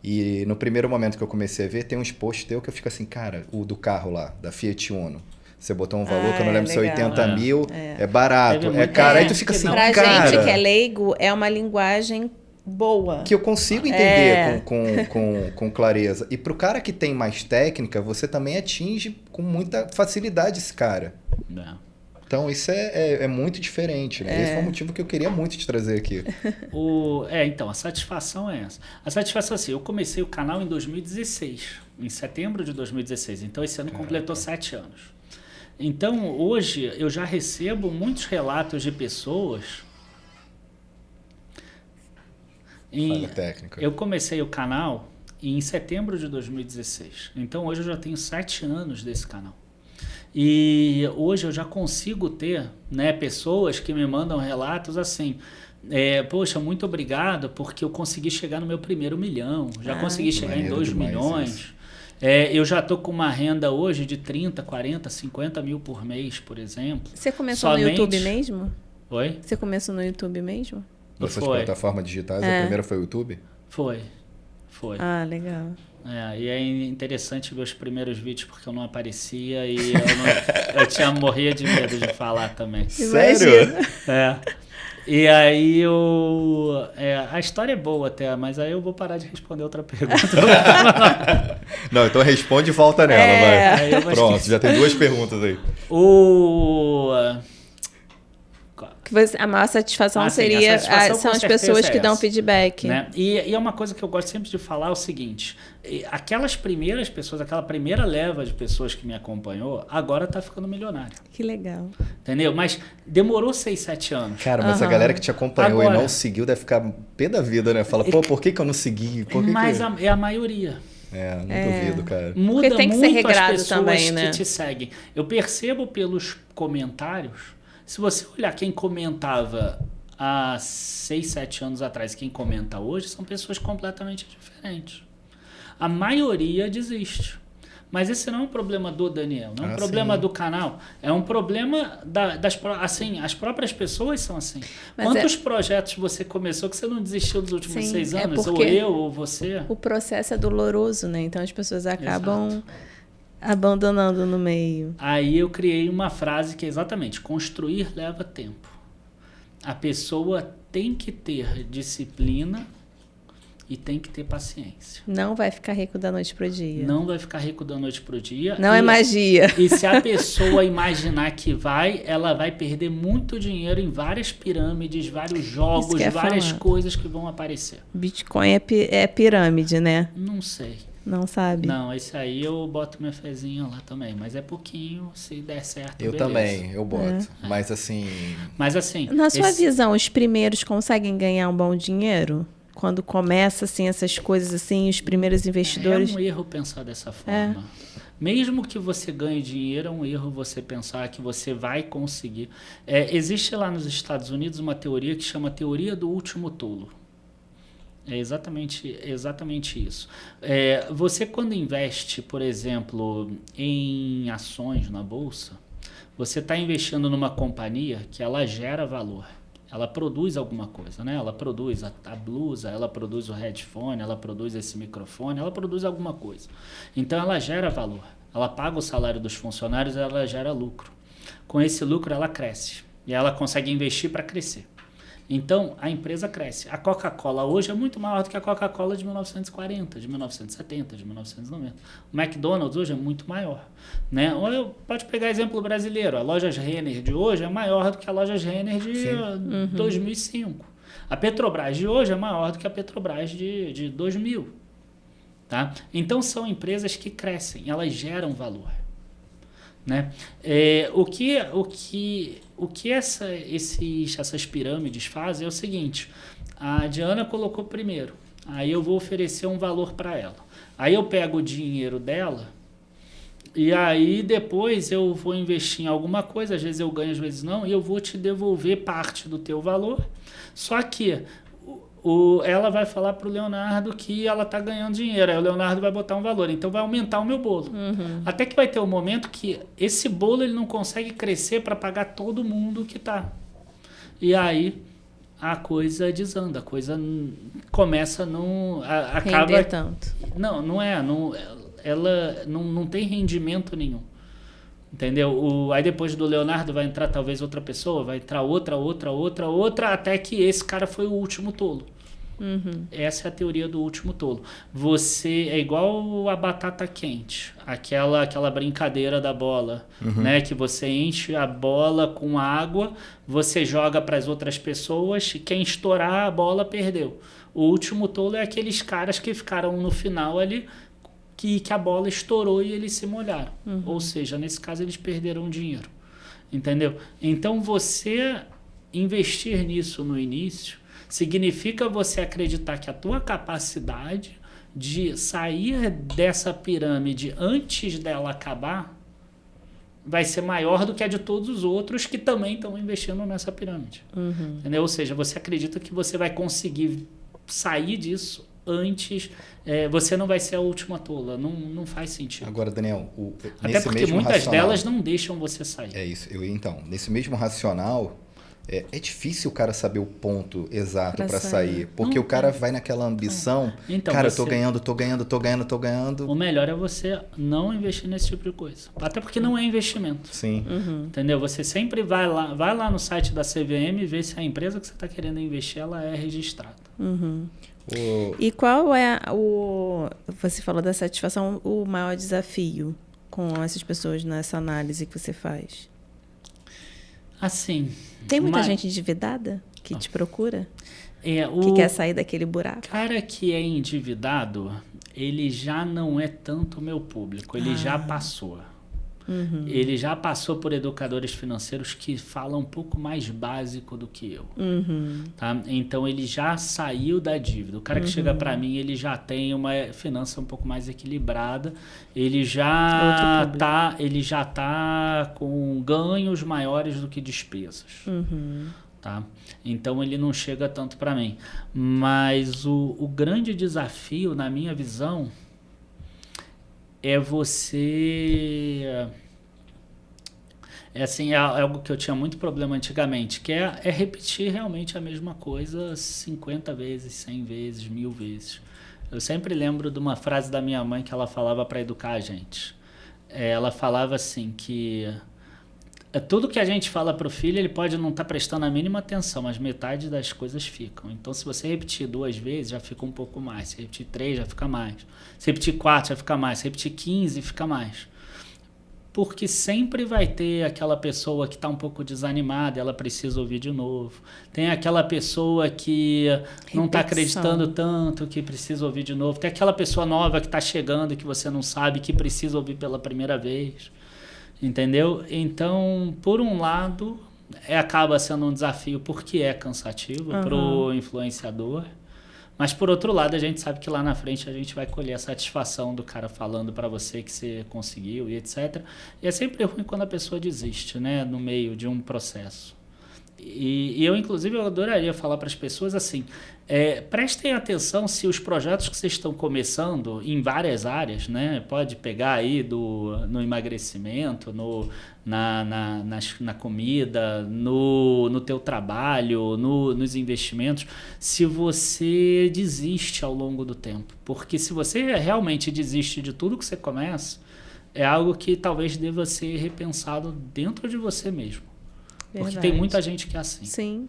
E no primeiro momento que eu comecei a ver, tem uns posts teu que eu fico assim, cara, o do carro lá, da Fiat Uno. Você botou um valor que eu não lembro se é 80 mil, é barato, cara. Aí tu fica assim, pra cara... gente que é leigo, é uma linguagem boa. Que eu consigo entender com clareza. E pro cara que tem mais técnica, você também atinge com muita facilidade esse cara. Então isso é muito diferente, né? Esse foi o motivo que eu queria muito te trazer aqui. Então, a satisfação é essa. A satisfação é assim, eu comecei o canal em 2016, em setembro de 2016. Então esse ano completou 7 anos. Então hoje eu já recebo muitos relatos de pessoas... Eu comecei o canal em setembro de 2016. Então, hoje eu já tenho 7 anos desse canal. E hoje eu já consigo ter, né, pessoas que me mandam relatos assim... poxa, muito obrigado, porque eu consegui chegar no meu primeiro milhão. Já consegui chegar em 2 milhões. Eu já estou com uma renda hoje de 30, 40, 50 mil por mês, por exemplo. Você começou no YouTube mesmo? Oi? Você começou no YouTube mesmo? Nessas plataformas digitais, a primeira foi o YouTube? Foi. Ah, legal. E é interessante ver os primeiros vídeos, porque eu não aparecia e eu tinha morria de medo de falar também. Sério? E aí a história é boa até, mas aí eu vou parar de responder outra pergunta. Não, então responde e volta nela, vai. Pronto, já tem 2 perguntas aí. A maior satisfação seria são as pessoas que dão feedback. Né? E é uma coisa que eu gosto sempre de falar, é o seguinte, aquelas primeiras pessoas, aquela primeira leva de pessoas que me acompanhou, agora tá ficando milionária. Que legal. Entendeu? Mas demorou 6, 7 anos. Cara, mas a galera que te acompanhou agora, e não seguiu deve ficar pé da vida, né? Fala, por que eu não segui? É a maioria. Não duvido, cara. Muda tem que muito ser regrado as pessoas também, né? que te seguem. Eu percebo pelos comentários. Se você olhar quem comentava há 6, 7 anos atrás, quem comenta hoje, são pessoas completamente diferentes. A maioria desiste. Mas esse não é um problema do Daniel, não é um problema do canal, é um problema assim, as próprias pessoas são assim. Mas quantos projetos você começou que você não desistiu dos últimos 6 anos? Ou eu, ou você? O processo é doloroso, né? Então as pessoas acabam abandonando no meio. Aí eu criei uma frase que é exatamente: construir leva tempo. A pessoa tem que ter disciplina e tem que ter paciência. Não vai ficar rico da noite pro dia. Não vai ficar rico da noite pro dia. Não é magia. E se a pessoa imaginar que ela vai perder muito dinheiro em várias pirâmides, vários jogos, várias coisas que vão aparecer. Bitcoin é pirâmide, né? Não sei. Não sabe? Não, esse aí eu boto minha fezinha lá também. Mas é pouquinho, se der certo, eu beleza. Também, eu boto. Mas assim... Na sua visão, os primeiros conseguem ganhar um bom dinheiro? Quando começa, assim, essas coisas, assim, os primeiros investidores... É um erro pensar dessa forma. Mesmo que você ganhe dinheiro, é um erro você pensar que você vai conseguir. Existe lá nos Estados Unidos uma teoria que chama teoria do último tolo. É exatamente isso. Você, quando investe, por exemplo, em ações na Bolsa, você está investindo numa companhia que ela gera valor. Ela produz alguma coisa, né? Ela produz a blusa, ela produz o headphone, ela produz esse microfone, ela produz alguma coisa. Então, ela gera valor. Ela paga o salário dos funcionários, ela gera lucro. Com esse lucro, ela cresce. E ela consegue investir para crescer. Então, a empresa cresce. A Coca-Cola hoje é muito maior do que a Coca-Cola de 1940, de 1970, de 1990. O McDonald's hoje é muito maior. Né? Ou pode pegar exemplo brasileiro. A Lojas Renner de hoje é maior do que a Lojas Renner de 2005. A Petrobras de hoje é maior do que a Petrobras de 2000. Tá? Então, são empresas que crescem, elas geram valor. Né? O que essas pirâmides fazem é o seguinte: a Diana colocou primeiro, aí eu vou oferecer um valor para ela, aí eu pego o dinheiro dela e aí depois eu vou investir em alguma coisa, às vezes eu ganho, às vezes não, e eu vou te devolver parte do teu valor, só que ela vai falar para o Leonardo que ela está ganhando dinheiro, aí o Leonardo vai botar um valor, então vai aumentar o meu bolo. Até que vai ter um momento que esse bolo ele não consegue crescer para pagar todo mundo que está. E aí a coisa desanda, a coisa começa a não... acaba render tanto. Ela não tem rendimento nenhum. Entendeu? Aí depois do Leonardo vai entrar talvez outra pessoa, vai entrar outra, até que esse cara foi o último tolo. Essa é a teoria do último tolo. Você é igual a batata quente, aquela brincadeira da bola, né? Que você enche a bola com água, você joga para as outras pessoas e quem estourar a bola perdeu. O último tolo é aqueles caras que ficaram no final ali, que a bola estourou e eles se molharam. Ou seja, nesse caso eles perderam dinheiro. Entendeu? Então você investir nisso no início significa você acreditar que a tua capacidade de sair dessa pirâmide antes dela acabar vai ser maior do que a de todos os outros que também estão investindo nessa pirâmide. Entendeu? Ou seja, você acredita que você vai conseguir sair disso antes, você não vai ser a última tola, não faz sentido. Agora, Daniel, até porque muitas delas não deixam você sair. É isso. Então, nesse mesmo racional, é difícil o cara saber o ponto exato para sair, porque o cara vai naquela ambição, então, cara, eu tô ganhando. O melhor é você não investir nesse tipo de coisa, até porque não é investimento. Sim. Entendeu? Você sempre vai lá no site da CVM e vê se a empresa que você está querendo investir, ela é registrada. E qual é você falou da satisfação, o maior desafio com essas pessoas nessa análise que você faz? Assim... Tem muita gente endividada que te procura? Que quer sair daquele buraco? Cara que é endividado, ele já não é tanto meu público, ele já passou. Ele já passou por educadores financeiros que falam um pouco mais básico do que eu. Tá? Então, ele já saiu da dívida. O cara que chega para mim, ele já tem uma finança um pouco mais equilibrada. Ele já tá com ganhos maiores do que despesas. Tá? Então, ele não chega tanto para mim. Mas o grande desafio, na minha visão, é o seguinte: a Diana colocou primeiro, aí eu vou oferecer um valor para ela. Aí eu pego o dinheiro dela e aí depois eu vou investir em alguma coisa, às vezes eu ganho, às vezes não, e eu vou te devolver parte do teu valor. é você... é algo que eu tinha muito problema antigamente, que é repetir realmente a mesma coisa 50 vezes, 100 vezes, 1000 vezes. Eu sempre lembro de uma frase da minha mãe que ela falava para educar a gente. Ela falava assim que tudo que a gente fala para o filho, ele pode não estar prestando a mínima atenção, mas metade das coisas ficam. Então, se você repetir 2 vezes, já fica um pouco mais. Se repetir 3, já fica mais. Se repetir 4, já fica mais. Se repetir 15, fica mais. Porque sempre vai ter aquela pessoa que está um pouco desanimada, ela precisa ouvir de novo. Tem aquela pessoa que não está acreditando tanto, que precisa ouvir de novo. Tem aquela pessoa nova que está chegando, que você não sabe, que precisa ouvir pela primeira vez. Entendeu? Então, por um lado, acaba sendo um desafio porque é cansativo para o influenciador. Mas, por outro lado, a gente sabe que lá na frente a gente vai colher a satisfação do cara falando para você que você conseguiu e etc. E é sempre ruim quando a pessoa desiste, né? No meio de um processo. E eu, inclusive, eu adoraria falar para as pessoas assim, prestem atenção se os projetos que vocês estão começando em várias áreas, né? Pode pegar aí no emagrecimento, na comida, no teu trabalho, nos investimentos, se você desiste ao longo do tempo. Porque se você realmente desiste de tudo que você começa, é algo que talvez deva ser repensado dentro de você mesmo. Porque tem muita gente que é assim. Sim.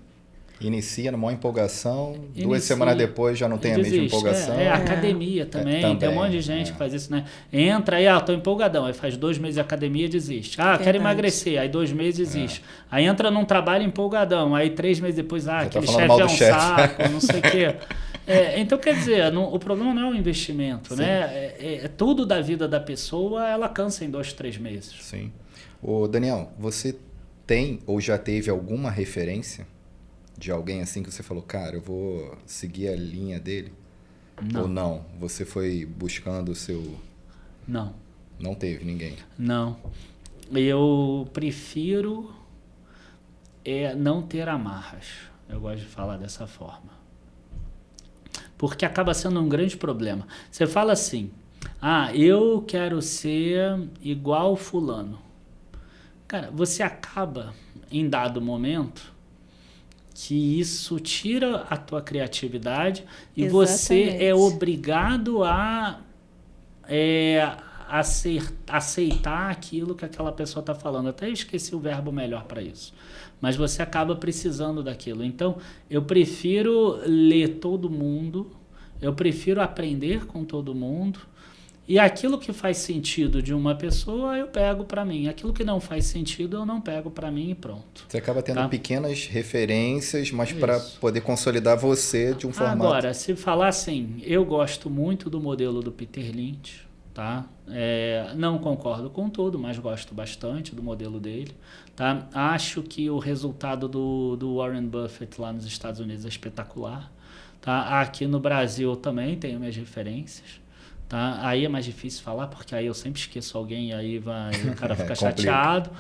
Inicia numa empolgação, 2 semanas depois já não tem a mesma empolgação. Academia também. Tem um monte de gente que faz isso, né? Entra aí, tô empolgadão, aí faz 2 meses de academia e desiste. Quero emagrecer, aí 2 meses desiste. Aí entra num trabalho empolgadão, aí 3 meses depois, aquele chefe é um saco, não sei o quê. Então, quer dizer, o problema não é o investimento, né? Tudo da vida da pessoa, ela cansa em 2, 3 meses. Sim. Ô, Daniel, você tem ou já teve alguma referência de alguém assim que você falou, cara, eu vou seguir a linha dele? Não. Ou não? Você foi buscando o seu... Não. Não teve ninguém? Não. Eu prefiro não ter amarras. Eu gosto de falar dessa forma. Porque acaba sendo um grande problema. Você fala assim, eu quero ser igual fulano. Cara, você acaba, em dado momento, que isso tira a tua criatividade e você é obrigado a aceitar aquilo que aquela pessoa está falando. Até esqueci o verbo melhor para isso. Mas você acaba precisando daquilo. Então, eu prefiro ler todo mundo, eu prefiro aprender com todo mundo. E aquilo que faz sentido de uma pessoa, eu pego para mim. Aquilo que não faz sentido, eu não pego para mim e pronto. Você acaba tendo pequenas referências, mas para poder consolidar você de um formato... Agora, se falar assim, eu gosto muito do modelo do Peter Lynch, tá? Não concordo com tudo, mas gosto bastante do modelo dele. Tá? Acho que o resultado do Warren Buffett lá nos Estados Unidos é espetacular. Tá? Aqui no Brasil eu também tenho minhas referências. Tá? Aí é mais difícil falar, porque aí eu sempre esqueço alguém e aí o cara fica chateado.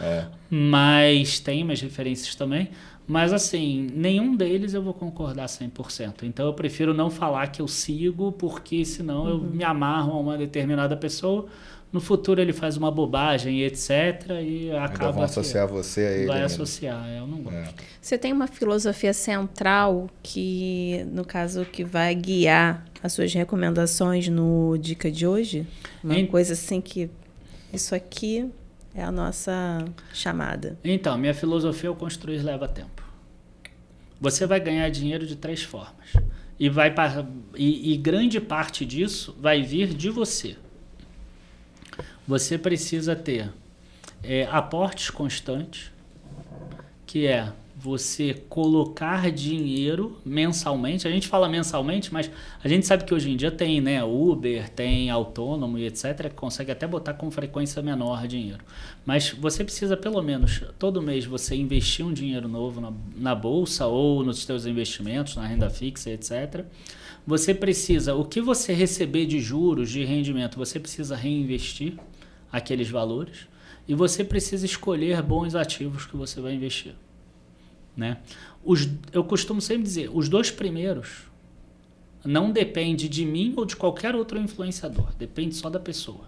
Mas tem minhas referências também. Mas assim, nenhum deles eu vou concordar 100%. Então eu prefiro não falar que eu sigo, porque senão eu me amarro a uma determinada pessoa. No futuro ele faz uma bobagem e etc. E acaba... vão associar você a ele. Vai associar, eu não gosto. Você tem uma filosofia central que, no caso, que vai guiar as suas recomendações no Dica de hoje? Uma coisa assim que isso aqui é a nossa chamada. Então, minha filosofia é o construir leva tempo. Você vai ganhar dinheiro de 3 formas. E grande parte disso vai vir de você. Você precisa ter aportes constantes, que é você colocar dinheiro mensalmente. A gente fala mensalmente, mas a gente sabe que hoje em dia tem, né, Uber, tem autônomo e etc, que consegue até botar com frequência menor dinheiro. Mas você precisa, pelo menos, todo mês você investir um dinheiro novo na bolsa ou nos seus investimentos, na renda fixa, etc. Você precisa, o que você receber de juros, de rendimento, você precisa reinvestir aqueles valores e você precisa escolher bons ativos que você vai investir. Né? Eu costumo sempre dizer, os 2 primeiros não depende de mim ou de qualquer outro influenciador, depende só da pessoa.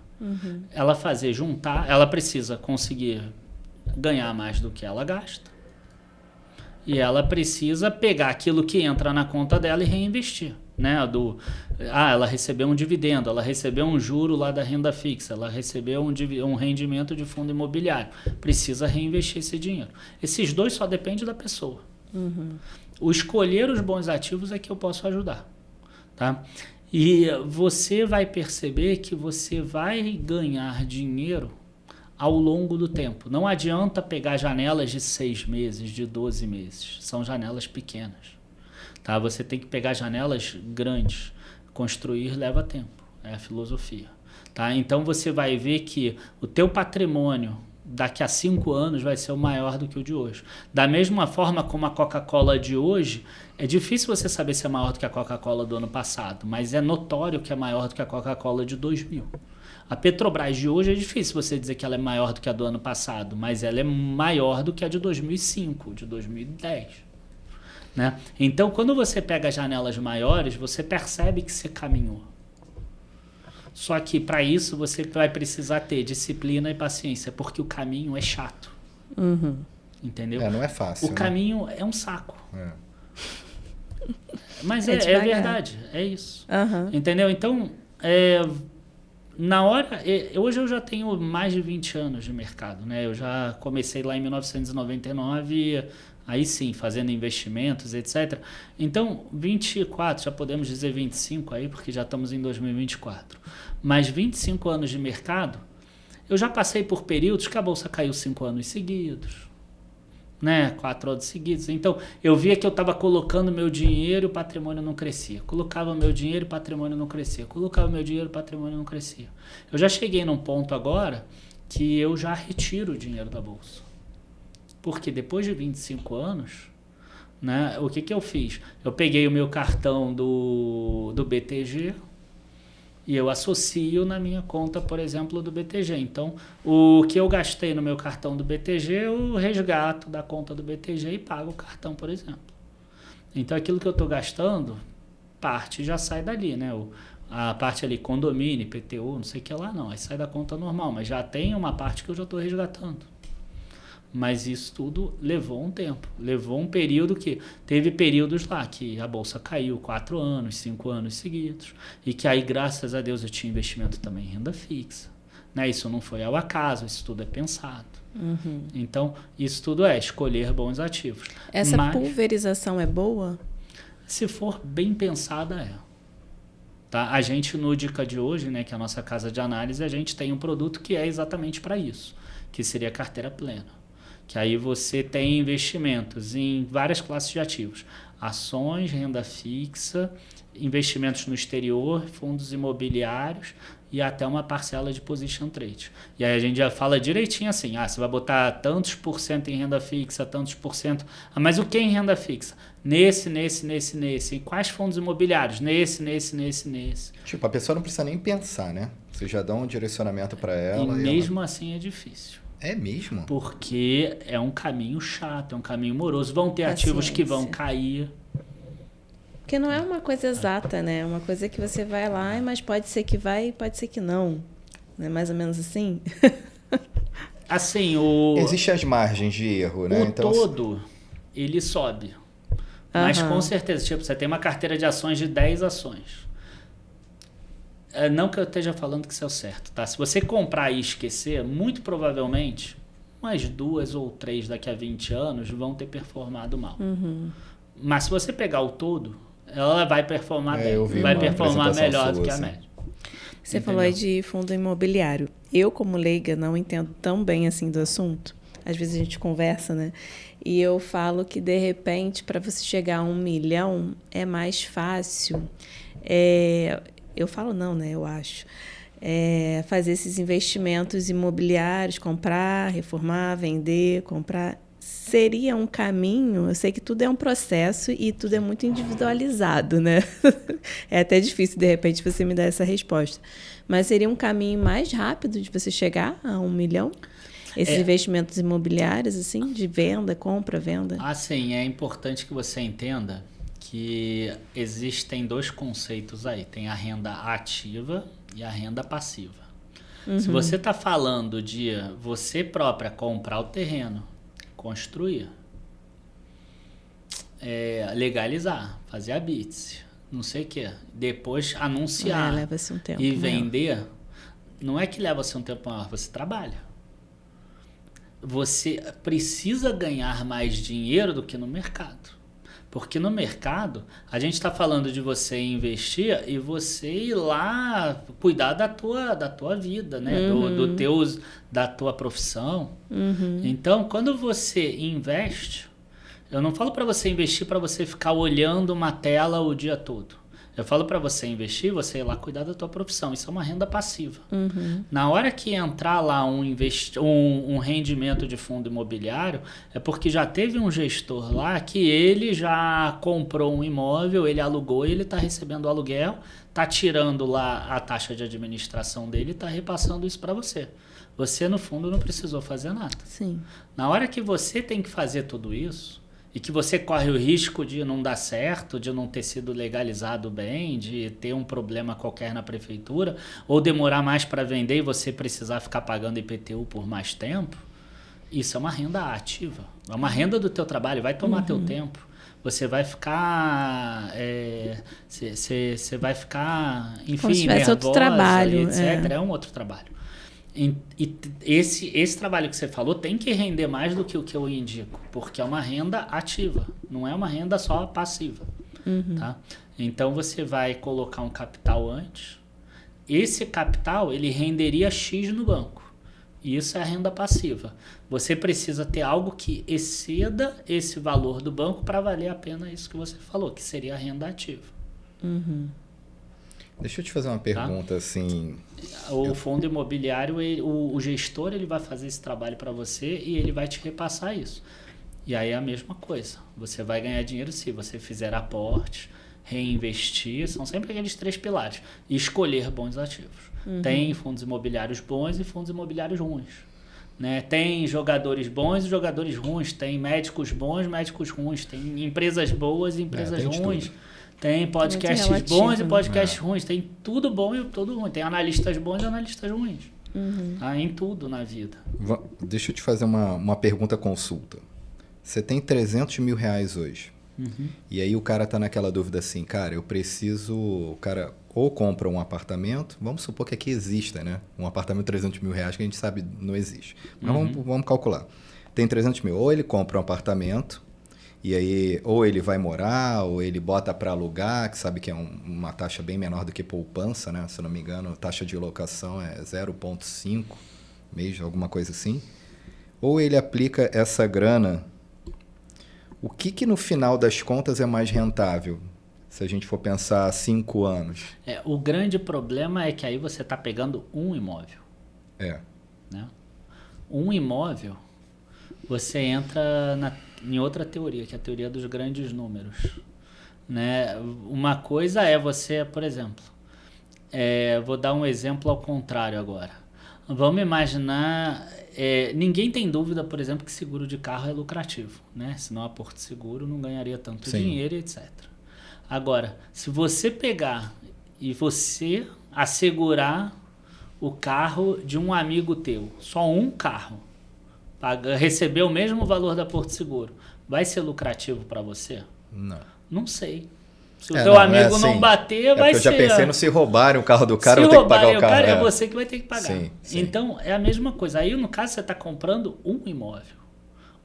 Ela fazer juntar, ela precisa conseguir ganhar mais do que ela gasta. E ela precisa pegar aquilo que entra na conta dela e reinvestir. Né? Ela recebeu um dividendo, ela recebeu um juro lá da renda fixa, ela recebeu um rendimento de fundo imobiliário. Precisa reinvestir esse dinheiro. Esses dois só dependem da pessoa. O escolher os bons ativos é que eu posso ajudar. Tá? E você vai perceber que você vai ganhar dinheiro ao longo do tempo. Não adianta pegar janelas de 6 meses, de 12 meses. São janelas pequenas. Tá? Você tem que pegar janelas grandes. Construir leva tempo. É a filosofia. Tá? Então você vai ver que o teu patrimônio daqui a 5 anos vai ser o maior do que o de hoje. Da mesma forma como a Coca-Cola de hoje, é difícil você saber se é maior do que a Coca-Cola do ano passado, mas é notório que é maior do que a Coca-Cola de 2000. A Petrobras de hoje é difícil você dizer que ela é maior do que a do ano passado, mas ela é maior do que a de 2005, de 2010. Né? Então, quando você pega janelas maiores, você percebe que você caminhou. Só que, para isso, você vai precisar ter disciplina e paciência, porque o caminho é chato. Entendeu? Não é fácil. O caminho é um saco. Mas É verdade, é isso. Entendeu? Então, na hora... Hoje eu já tenho mais de 20 anos de mercado, né? Eu já comecei lá em 1999, aí sim, fazendo investimentos, etc. Então, 24, já podemos dizer 25 aí, porque já estamos em 2024. Mas 25 anos de mercado, eu já passei por períodos que a bolsa caiu 5 anos seguidos, né? 4 anos seguidos. Então, eu via que eu estava colocando meu dinheiro e o patrimônio não crescia. Colocava meu dinheiro e o patrimônio não crescia. Colocava meu dinheiro e o patrimônio não crescia. Eu já cheguei num ponto agora que eu já retiro o dinheiro da bolsa. Porque depois de 25 anos, né, o que eu fiz? Eu peguei o meu cartão do BTG e eu associo na minha conta, por exemplo, do BTG. Então, o que eu gastei no meu cartão do BTG, eu resgato da conta do BTG e pago o cartão, por exemplo. Então, aquilo que eu estou gastando, parte já sai dali, né? A parte ali, condomínio, IPTU, não sei o que lá, não. Aí sai da conta normal, mas já tem uma parte que eu já estou resgatando. Mas isso tudo levou um tempo. Levou um período que... Teve períodos lá que a bolsa caiu 4 anos, 5 anos seguidos. E que aí, graças a Deus, eu tinha investimento também em renda fixa. Né? Isso não foi ao acaso, isso tudo é pensado. Então, isso tudo é escolher bons ativos. Essa pulverização é boa? Se for bem pensada, é. Tá? A gente, no Dica de hoje, né, que é a nossa casa de análise, a gente tem um produto que é exatamente para isso. Que seria a carteira plena. Que aí você tem investimentos em várias classes de ativos. Ações, renda fixa, investimentos no exterior, fundos imobiliários e até uma parcela de position trade. E aí a gente já fala direitinho assim, você vai botar tantos por cento em renda fixa, tantos por cento... mas o que em renda fixa? Nesse. E quais fundos imobiliários? Nesse. Tipo, a pessoa não precisa nem pensar, né? Você já dá um direcionamento para ela. E mesmo assim é difícil. É mesmo? Porque é um caminho chato, é um caminho moroso. Vão ter ativos que vão cair. Porque não é uma coisa exata, né? É uma coisa que você vai lá, mas pode ser que vai e pode ser que não. Não é mais ou menos assim? Assim, Existem as margens de erro, né? Então, todo, ele sobe. Mas com certeza, tipo, você tem uma carteira de ações de 10 ações. Não que eu esteja falando que isso é o certo, tá? Se você comprar e esquecer, muito provavelmente, umas 2 ou 3 daqui a 20 anos vão ter performado mal. Mas se você pegar o todo, ela vai performar bem. Vai performar melhor do que a média. Você falou aí de fundo imobiliário. Eu, como leiga, não entendo tão bem assim do assunto. Às vezes a gente conversa, né? E eu falo que, de repente, para você chegar a 1 milhão, é mais fácil... Eu falo não, né? Eu acho. Fazer esses investimentos imobiliários, comprar, reformar, vender, comprar. Seria um caminho, eu sei que tudo é um processo e tudo é muito individualizado, né? É até difícil, de repente, você me dar essa resposta. Mas seria um caminho mais rápido de você chegar a 1 milhão? Esses investimentos imobiliários, assim, de venda, compra, venda? Assim, é importante que você entenda que existem 2 conceitos aí. Tem a renda ativa e a renda passiva. Se você está falando de você própria comprar o terreno, construir, legalizar, fazer a BITS, não sei o que, depois anunciar leva-se um tempo e vender, não é que leva-se um tempo maior, você trabalha. Você precisa ganhar mais dinheiro do que no mercado. Porque no mercado, a gente está falando de você investir e você ir lá cuidar da tua vida, né? Da tua profissão. Então, quando você investe, eu não falo para você investir para você ficar olhando uma tela o dia todo. Eu falo para você investir, você ir lá cuidar da tua profissão. Isso é uma renda passiva. Na hora que entrar lá um rendimento de fundo imobiliário, é porque já teve um gestor lá que ele já comprou um imóvel, ele alugou, ele está recebendo o aluguel, está tirando lá a taxa de administração dele e está repassando isso para você. Você, no fundo, não precisou fazer nada. Sim. Na hora que você tem que fazer tudo isso, e que você corre o risco de não dar certo, de não ter sido legalizado bem, de ter um problema qualquer na prefeitura, ou demorar mais para vender e você precisar ficar pagando IPTU por mais tempo, isso é uma renda ativa. É uma renda do teu trabalho, vai tomar teu tempo. Você vai ficar... Você vai ficar, enfim, como se tivesse outro trabalho, etc. É um outro trabalho. E esse trabalho que você falou tem que render mais do que o que eu indico, porque é uma renda ativa, não é uma renda só passiva. Tá? Então você vai colocar um capital antes, esse capital ele renderia X no banco, e isso é a renda passiva. Você precisa ter algo que exceda esse valor do banco para valer a pena isso que você falou, que seria a renda ativa. Deixa eu te fazer uma pergunta, assim... O fundo imobiliário, o gestor, ele vai fazer esse trabalho para você e ele vai te repassar isso. E aí é a mesma coisa. Você vai ganhar dinheiro se você fizer aporte, reinvestir, são sempre aqueles 3 pilares. E escolher bons ativos. Tem fundos imobiliários bons e fundos imobiliários ruins. Né? Tem jogadores bons e jogadores ruins. Tem médicos bons, médicos ruins. Tem empresas boas e empresas ruins. Tem podcasts bons e podcasts ruins. Tem tudo bom e tudo ruim. Tem analistas bons e analistas ruins. Tá? Em tudo na vida. Deixa eu te fazer uma pergunta consulta. Você tem 300 mil reais hoje. E aí o cara tá naquela dúvida assim, cara, eu preciso... O cara ou compra um apartamento, vamos supor que aqui exista, né? Um apartamento de 300 mil reais que a gente sabe não existe. Mas vamos calcular. Tem 300 mil. Ou ele compra um apartamento... E aí, ou ele vai morar, ou ele bota para alugar, que sabe que é uma taxa bem menor do que poupança, né? Se eu não me engano, a taxa de locação é 0,5 mês, alguma coisa assim. Ou ele aplica essa grana. O que no final das contas é mais rentável? Se a gente for pensar 5 anos. O grande problema é que aí você está pegando um imóvel. Né? Um imóvel, você entra em outra teoria, que é a teoria dos grandes números. Né? Uma coisa é você, por exemplo, vou dar um exemplo ao contrário agora. Vamos imaginar, ninguém tem dúvida, por exemplo, que seguro de carro é lucrativo. Né? Se não há Porto Seguro, não ganharia tanto dinheiro, etc. Agora, se você pegar e você assegurar o carro de um amigo teu, só um carro, receber o mesmo valor da Porto Seguro, vai ser lucrativo para você? Não sei. Se o teu amigo não bater, vai ser... Eu já pensei no se roubarem o carro do cara, eu vou ter que pagar o carro. É você que vai ter que pagar. Sim. Então, é a mesma coisa. Aí, no caso, você está comprando um imóvel.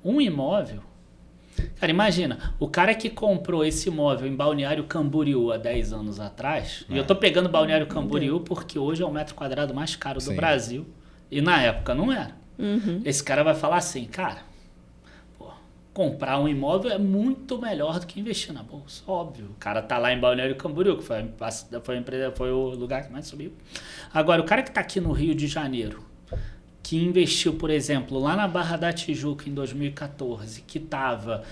Um imóvel... Cara, imagina, o cara que comprou esse imóvel em Balneário Camboriú há 10 anos atrás, e eu tô pegando Balneário Camboriú porque hoje é o metro quadrado mais caro do Brasil, e na época não era. Esse cara vai falar assim, cara, comprar um imóvel é muito melhor do que investir na bolsa, óbvio. O cara tá lá em Balneário Camboriú, que foi o lugar que mais subiu. Agora, o cara que tá aqui no Rio de Janeiro, que investiu, por exemplo, lá na Barra da Tijuca em 2014, que estava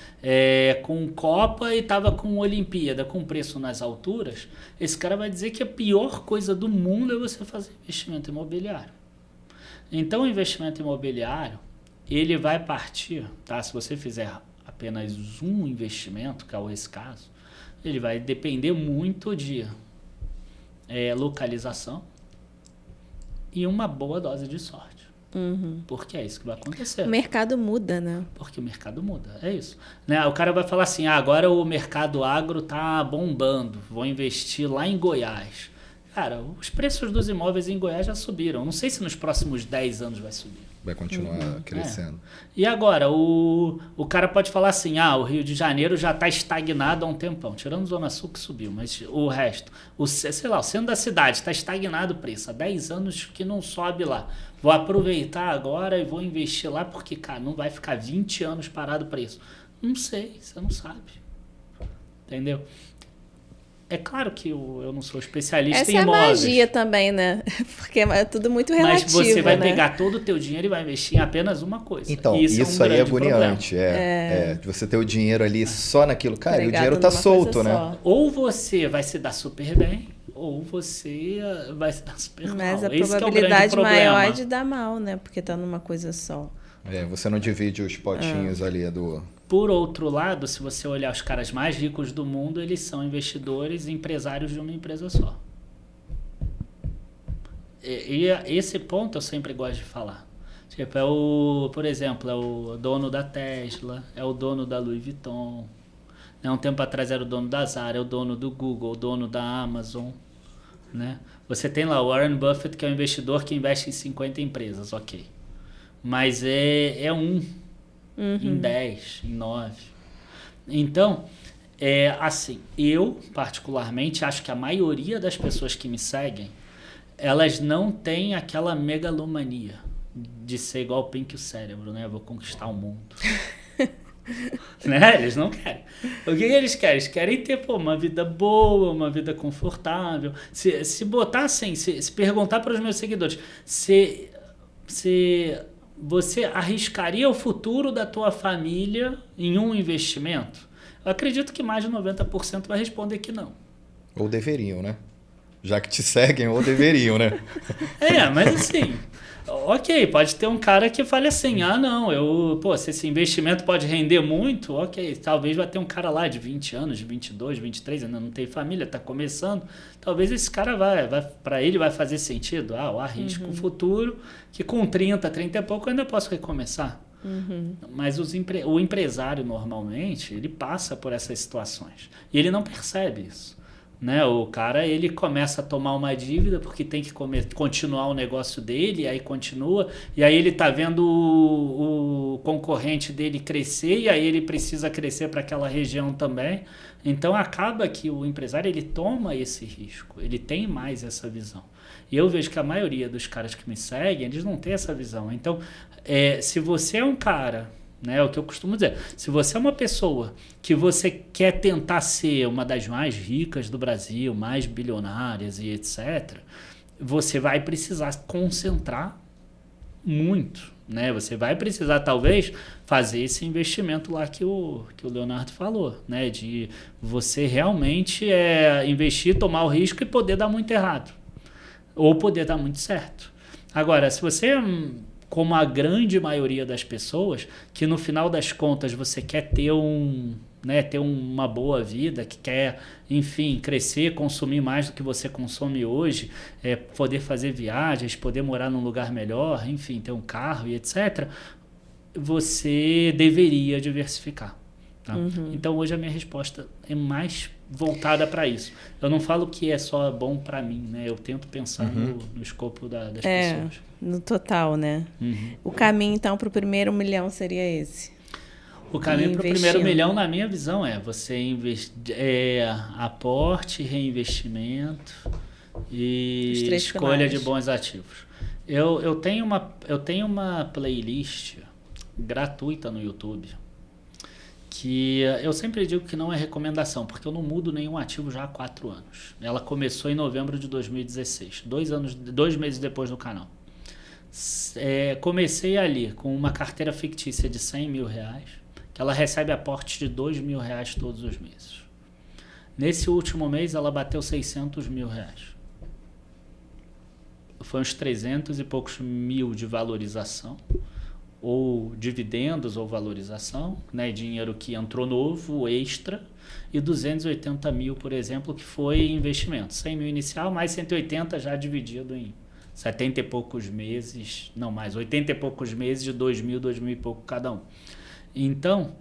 com Copa e estava com Olimpíada, com preço nas alturas, esse cara vai dizer que a pior coisa do mundo é você fazer investimento imobiliário. Então, o investimento imobiliário, ele vai partir, tá? Se você fizer apenas um investimento, que é esse caso, ele vai depender muito de localização, e uma boa dose de sorte. Porque é isso que vai acontecer. O mercado muda, né? Porque o mercado muda, é isso. Né? O cara vai falar assim, agora o mercado agro tá bombando, vou investir lá em Goiás. Cara, os preços dos imóveis em Goiás já subiram. Não sei se nos próximos 10 anos vai subir. Vai continuar crescendo. E agora, o cara pode falar assim, o Rio de Janeiro já está estagnado há um tempão, tirando Zona Sul que subiu, mas o resto, o centro da cidade está estagnado o preço, há 10 anos que não sobe lá. Vou aproveitar agora e vou investir lá, porque, cara, não vai ficar 20 anos parado o preço. Não sei, você não sabe. Entendeu? É claro que eu não sou especialista em imóveis. Essa é a magia também, né? Porque é tudo muito relativo, mas você vai né? pegar todo o teu dinheiro e vai investir em apenas uma coisa. Então, isso aí é agoniante. De você ter o dinheiro ali só naquilo. Cara, e o dinheiro tá solto, né? Só. Ou você vai se dar super bem, ou você vai se dar super mal. Mas a Esse probabilidade é o maior é de dar mal, né? Porque tá numa coisa só. Você não divide os potinhos ali do... Por outro lado, se você olhar os caras mais ricos do mundo, eles são investidores e empresários de uma empresa só. E esse ponto eu sempre gosto de falar. Tipo, por exemplo, é o dono da Tesla, é o dono da Louis Vuitton. Um tempo atrás era o dono da Zara, é o dono do Google, o dono da Amazon. Né? Você tem lá o Warren Buffett, que é um investidor que investe em 50 empresas, ok. Mas é em 10, em 9. Então, assim, eu particularmente acho que a maioria das pessoas que me seguem, elas não têm aquela megalomania de ser igual o Pink o Cérebro, né? Eu vou conquistar o mundo. Né? Eles não querem. O que eles querem? Eles querem ter uma vida boa, uma vida confortável. Se botar assim, se perguntar para os meus seguidores, se você arriscaria o futuro da tua família em um investimento? Eu acredito que mais de 90% vai responder que não. Ou deveriam, né? Já que te seguem, ou deveriam, né? Mas assim, ok, pode ter um cara que fale assim, não, se esse investimento pode render muito, ok, talvez vai ter um cara lá de 20 anos, de 22, 23, ainda não tem família, está começando, talvez esse cara para ele vai fazer sentido, eu arrisco o futuro, que com 30 e pouco eu ainda posso recomeçar. Mas o empresário normalmente, ele passa por essas situações, e ele não percebe isso. Né? O cara, ele começa a tomar uma dívida porque tem que continuar o negócio dele, e aí continua, e aí ele tá vendo o concorrente dele crescer, e aí ele precisa crescer para aquela região também. Então acaba que o empresário, ele toma esse risco, ele tem mais essa visão. E eu vejo que a maioria dos caras que me seguem, eles não têm essa visão. Então, se você é um cara... Né, o que eu costumo dizer, se você é uma pessoa que você quer tentar ser uma das mais ricas do Brasil, mais bilionárias e etc., você vai precisar concentrar muito, né? Você vai precisar talvez fazer esse investimento lá que o Leonardo falou, né? De você realmente investir, tomar o risco e poder dar muito errado, ou poder dar muito certo. Agora, se você... como a grande maioria das pessoas, que no final das contas você quer ter uma boa vida, que quer, enfim, crescer, consumir mais do que você consome hoje, poder fazer viagens, poder morar num lugar melhor, enfim, ter um carro e etc., você deveria diversificar. Tá? Então, hoje a minha resposta é mais voltada para isso. Eu não falo que é só bom para mim, né? Eu tento pensar no escopo das pessoas. No total, né? O caminho, então, para o primeiro milhão seria esse? O caminho para o primeiro milhão, na minha visão, você aporte, reinvestimento e escolha de bons ativos. Eu tenho uma playlist gratuita no YouTube, que eu sempre digo que não é recomendação, porque eu não mudo nenhum ativo já há 4 anos. Ela começou em novembro de 2016, 2 meses depois do canal. Comecei ali com uma carteira fictícia de R$100 mil, que ela recebe aporte de R$2 mil todos os meses. Nesse último mês, ela bateu R$600 mil. Foi uns 300 e poucos mil de valorização, ou dividendos ou valorização, né, dinheiro que entrou novo, extra, e 280 mil, por exemplo, que foi investimento. 100 mil inicial, mais 180 já dividido em 70 e poucos meses, não mais, 80 e poucos meses de 2.000, 2.000 e pouco cada um. Então,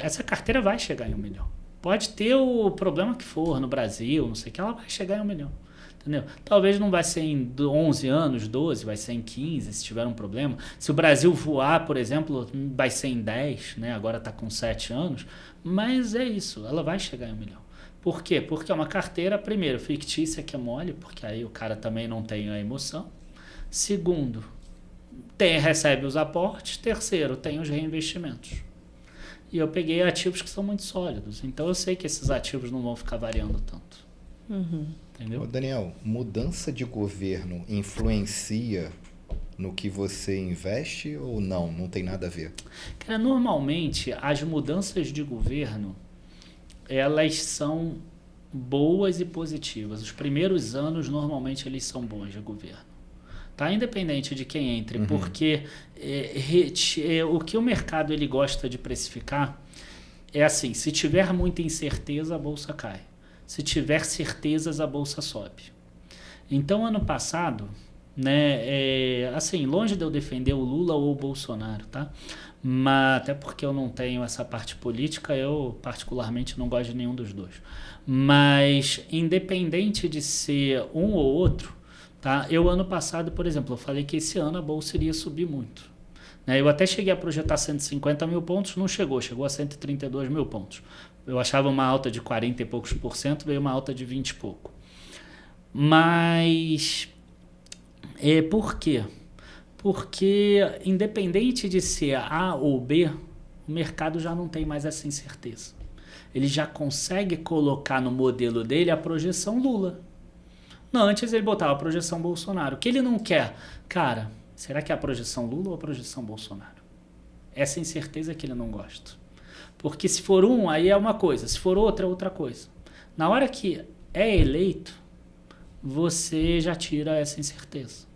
essa carteira vai chegar em 1 milhão. Pode ter o problema que for no Brasil, não sei o que, ela vai chegar em 1 milhão. Entendeu? Talvez não vai ser em 11 anos, 12, vai ser em 15, se tiver um problema. Se o Brasil voar, por exemplo, vai ser em 10, né? Agora está com 7 anos, mas é isso, ela vai chegar em 1 milhão. Por quê? Porque é uma carteira, primeiro, fictícia, que é mole, porque aí o cara também não tem a emoção. Segundo, recebe os aportes. Terceiro, tem os reinvestimentos. E eu peguei ativos que são muito sólidos, então eu sei que esses ativos não vão ficar variando tanto. Entendeu? Ô Daniel, mudança de governo influencia no que você investe ou não? Não tem nada a ver? Cara, normalmente as mudanças de governo, elas são boas e positivas. Os primeiros anos, normalmente, eles são bons de governo. Tá? Independente de quem entre, porque o que o mercado ele gosta de precificar é assim, se tiver muita incerteza, a bolsa cai. Se tiver certezas, a bolsa sobe. Então, ano passado, né, assim, longe de eu defender o Lula ou o Bolsonaro, tá? Mas, até porque eu não tenho essa parte política, eu particularmente não gosto de nenhum dos dois. Mas, independente de ser um ou outro, tá? Eu, ano passado, por exemplo, eu falei que esse ano a bolsa iria subir muito. Né? Eu até cheguei a projetar 150 mil pontos, não chegou, chegou a 132 mil pontos. Eu achava uma alta de 40 e poucos por cento, veio uma alta de 20 e pouco. Mas, por quê? Porque, independente de ser A ou B, o mercado já não tem mais essa incerteza. Ele já consegue colocar no modelo dele a projeção Lula. Não, antes ele botava a projeção Bolsonaro. O que ele não quer? Cara, será que é a projeção Lula ou a projeção Bolsonaro? Essa incerteza que ele não gosta. Porque se for um, aí é uma coisa. Se for outra, é outra coisa. Na hora que é eleito, você já tira essa incerteza.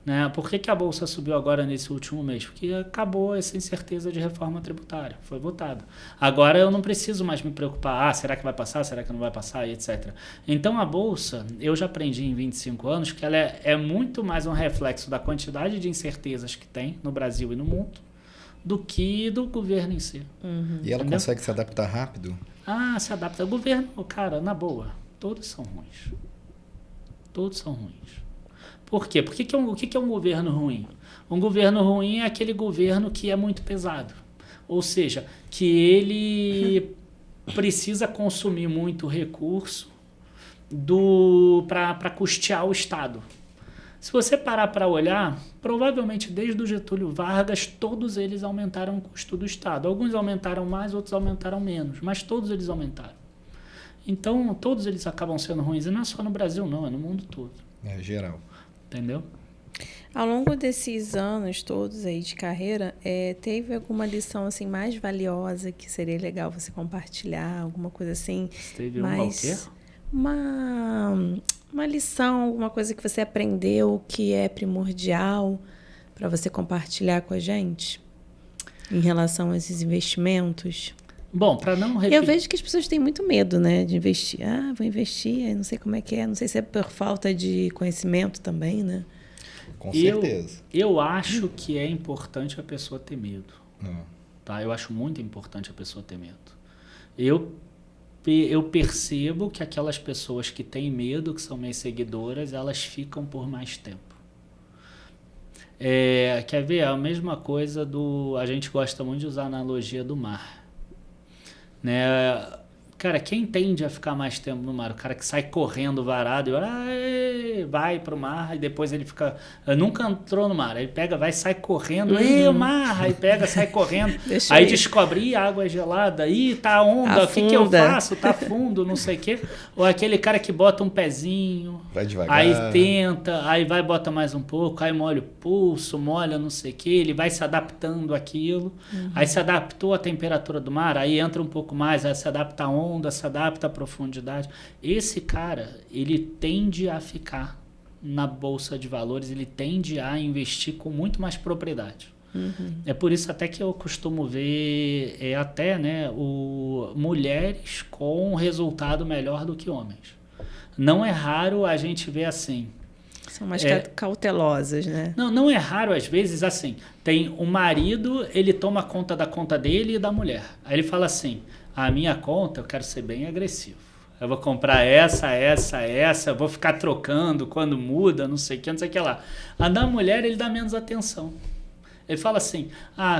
Né? Por que a Bolsa subiu agora nesse último mês? Porque acabou essa incerteza de reforma tributária. Foi votada. Agora eu não preciso mais me preocupar. Será que vai passar? Será que não vai passar? E etc. Então a Bolsa, eu já aprendi em 25 anos que ela é muito mais um reflexo da quantidade de incertezas que tem no Brasil e no mundo do que do governo em si. E ela consegue se adaptar rápido? Se adapta. O governo, cara, na boa, todos são ruins. Todos são ruins. Por quê? O que é um governo ruim? Um governo ruim é aquele governo que é muito pesado. Ou seja, que ele precisa consumir muito recurso para custear o Estado. Se você parar para olhar, provavelmente desde o Getúlio Vargas, todos eles aumentaram o custo do Estado. Alguns aumentaram mais, outros aumentaram menos, mas todos eles aumentaram. Então, todos eles acabam sendo ruins. E não é só no Brasil, não, é no mundo todo. É geral. Entendeu? Ao longo desses anos todos aí de carreira, teve alguma lição assim mais valiosa que seria legal você compartilhar, alguma coisa assim? Teve uma o quê? Uma lição, alguma coisa que você aprendeu que é primordial para você compartilhar com a gente em relação a esses investimentos? Bom, para não repetir... Eu vejo que as pessoas têm muito medo, né, de investir. Vou investir, não sei como é que é, não sei se é por falta de conhecimento também, né? Com certeza. Eu acho que é importante a pessoa ter medo. Não. Tá? Eu acho muito importante a pessoa ter medo. Eu percebo que aquelas pessoas que têm medo, que são minhas seguidoras, elas ficam por mais tempo. Quer ver? É a mesma coisa a gente gosta muito de usar a analogia do mar. Né? Cara, quem tende a ficar mais tempo no mar? O cara que sai correndo varado e vai pro mar e depois ele fica... Nunca entrou no mar. Ele pega, vai, sai correndo. O mar! Aí pega, sai correndo. Aí descobre, água é gelada. Tá onda. O que eu faço? Tá fundo, não sei o quê. Ou aquele cara que bota um pezinho. Vai devagar. Aí tenta, aí vai, bota mais um pouco. Aí molha o pulso, molha não sei o quê. Ele vai se adaptando àquilo. Aí se adaptou à temperatura do mar. Aí entra um pouco mais, aí se adapta à onda, se adapta à profundidade. Esse cara, ele tende a ficar na bolsa de valores, ele tende a investir com muito mais propriedade. É por isso até que eu costumo ver mulheres com resultado melhor do que homens. Não é raro a gente ver assim, São mais cautelosas, né? Não é raro, às vezes, assim, tem um marido, ele toma conta da conta dele e da mulher. Aí ele fala assim, a minha conta eu quero ser bem agressivo. Eu vou comprar essa, eu vou ficar trocando quando muda, não sei o que lá. A da mulher, ele dá menos atenção. Ele fala assim,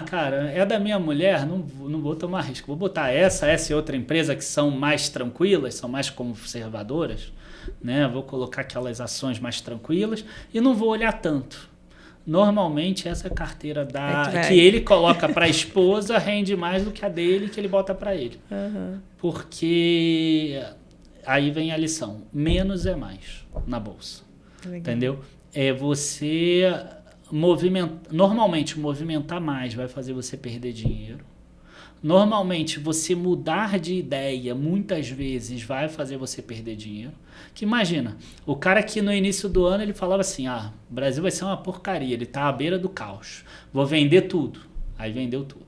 cara, é da minha mulher, não vou tomar risco. Vou botar essa e outra empresa que são mais tranquilas, são mais conservadoras, né? Vou colocar aquelas ações mais tranquilas e não vou olhar tanto. Normalmente, essa carteira que ele coloca para a esposa rende mais do que a dele que ele bota para ele. Uhum. Porque aí vem a lição. Menos é mais na bolsa. Legal. Entendeu? Você normalmente movimentar mais vai fazer você perder dinheiro. Normalmente você mudar de ideia muitas vezes vai fazer você perder dinheiro. Que imagina, o cara que no início do ano ele falava assim, o Brasil vai ser uma porcaria, ele tá à beira do caos, vou vender tudo. Aí vendeu tudo.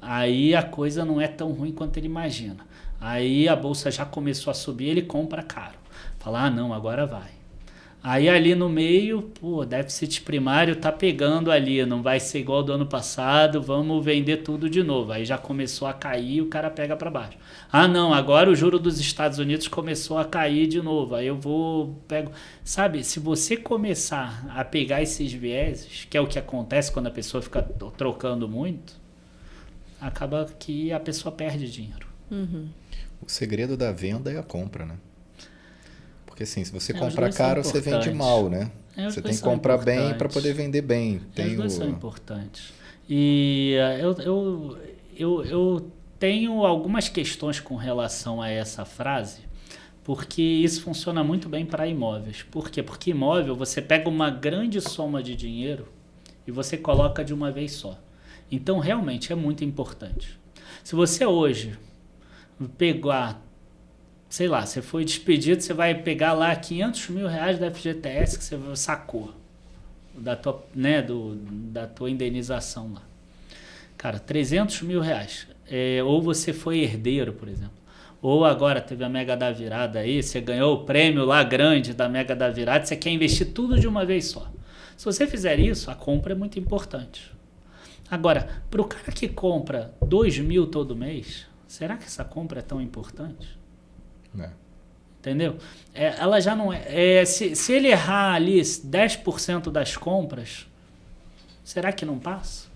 Aí a coisa não é tão ruim quanto ele imagina. Aí a bolsa já começou a subir, ele compra caro. Fala, não, agora vai. Aí ali no meio, déficit primário tá pegando ali, não vai ser igual do ano passado, vamos vender tudo de novo. Aí já começou a cair, o cara pega para baixo. Não, agora o juro dos Estados Unidos começou a cair de novo, aí eu pego... Sabe, se você começar a pegar esses vieses, que é o que acontece quando a pessoa fica trocando muito, acaba que a pessoa perde dinheiro. Uhum. O segredo da venda é a compra, né? Porque assim, se você comprar caro, você vende mal, né? Você tem que comprar bem para poder vender bem. Os dois são importantes. E eu tenho algumas questões com relação a essa frase, porque isso funciona muito bem para imóveis. Por quê? Porque imóvel, você pega uma grande soma de dinheiro e você coloca de uma vez só. Então, realmente, é muito importante. Se você hoje pegar... Sei lá, você foi despedido, você vai pegar lá R$500 mil da FGTS que você sacou da tua indenização lá. Cara, R$300 mil. Ou você foi herdeiro, por exemplo. Ou agora teve a Mega da Virada aí, você ganhou o prêmio lá grande da Mega da Virada, você quer investir tudo de uma vez só. Se você fizer isso, a compra é muito importante. Agora, para o cara que compra 2 mil todo mês, será que essa compra é tão importante? Entendeu? Ela já não é. Se ele errar ali 10% das compras, será que não passa?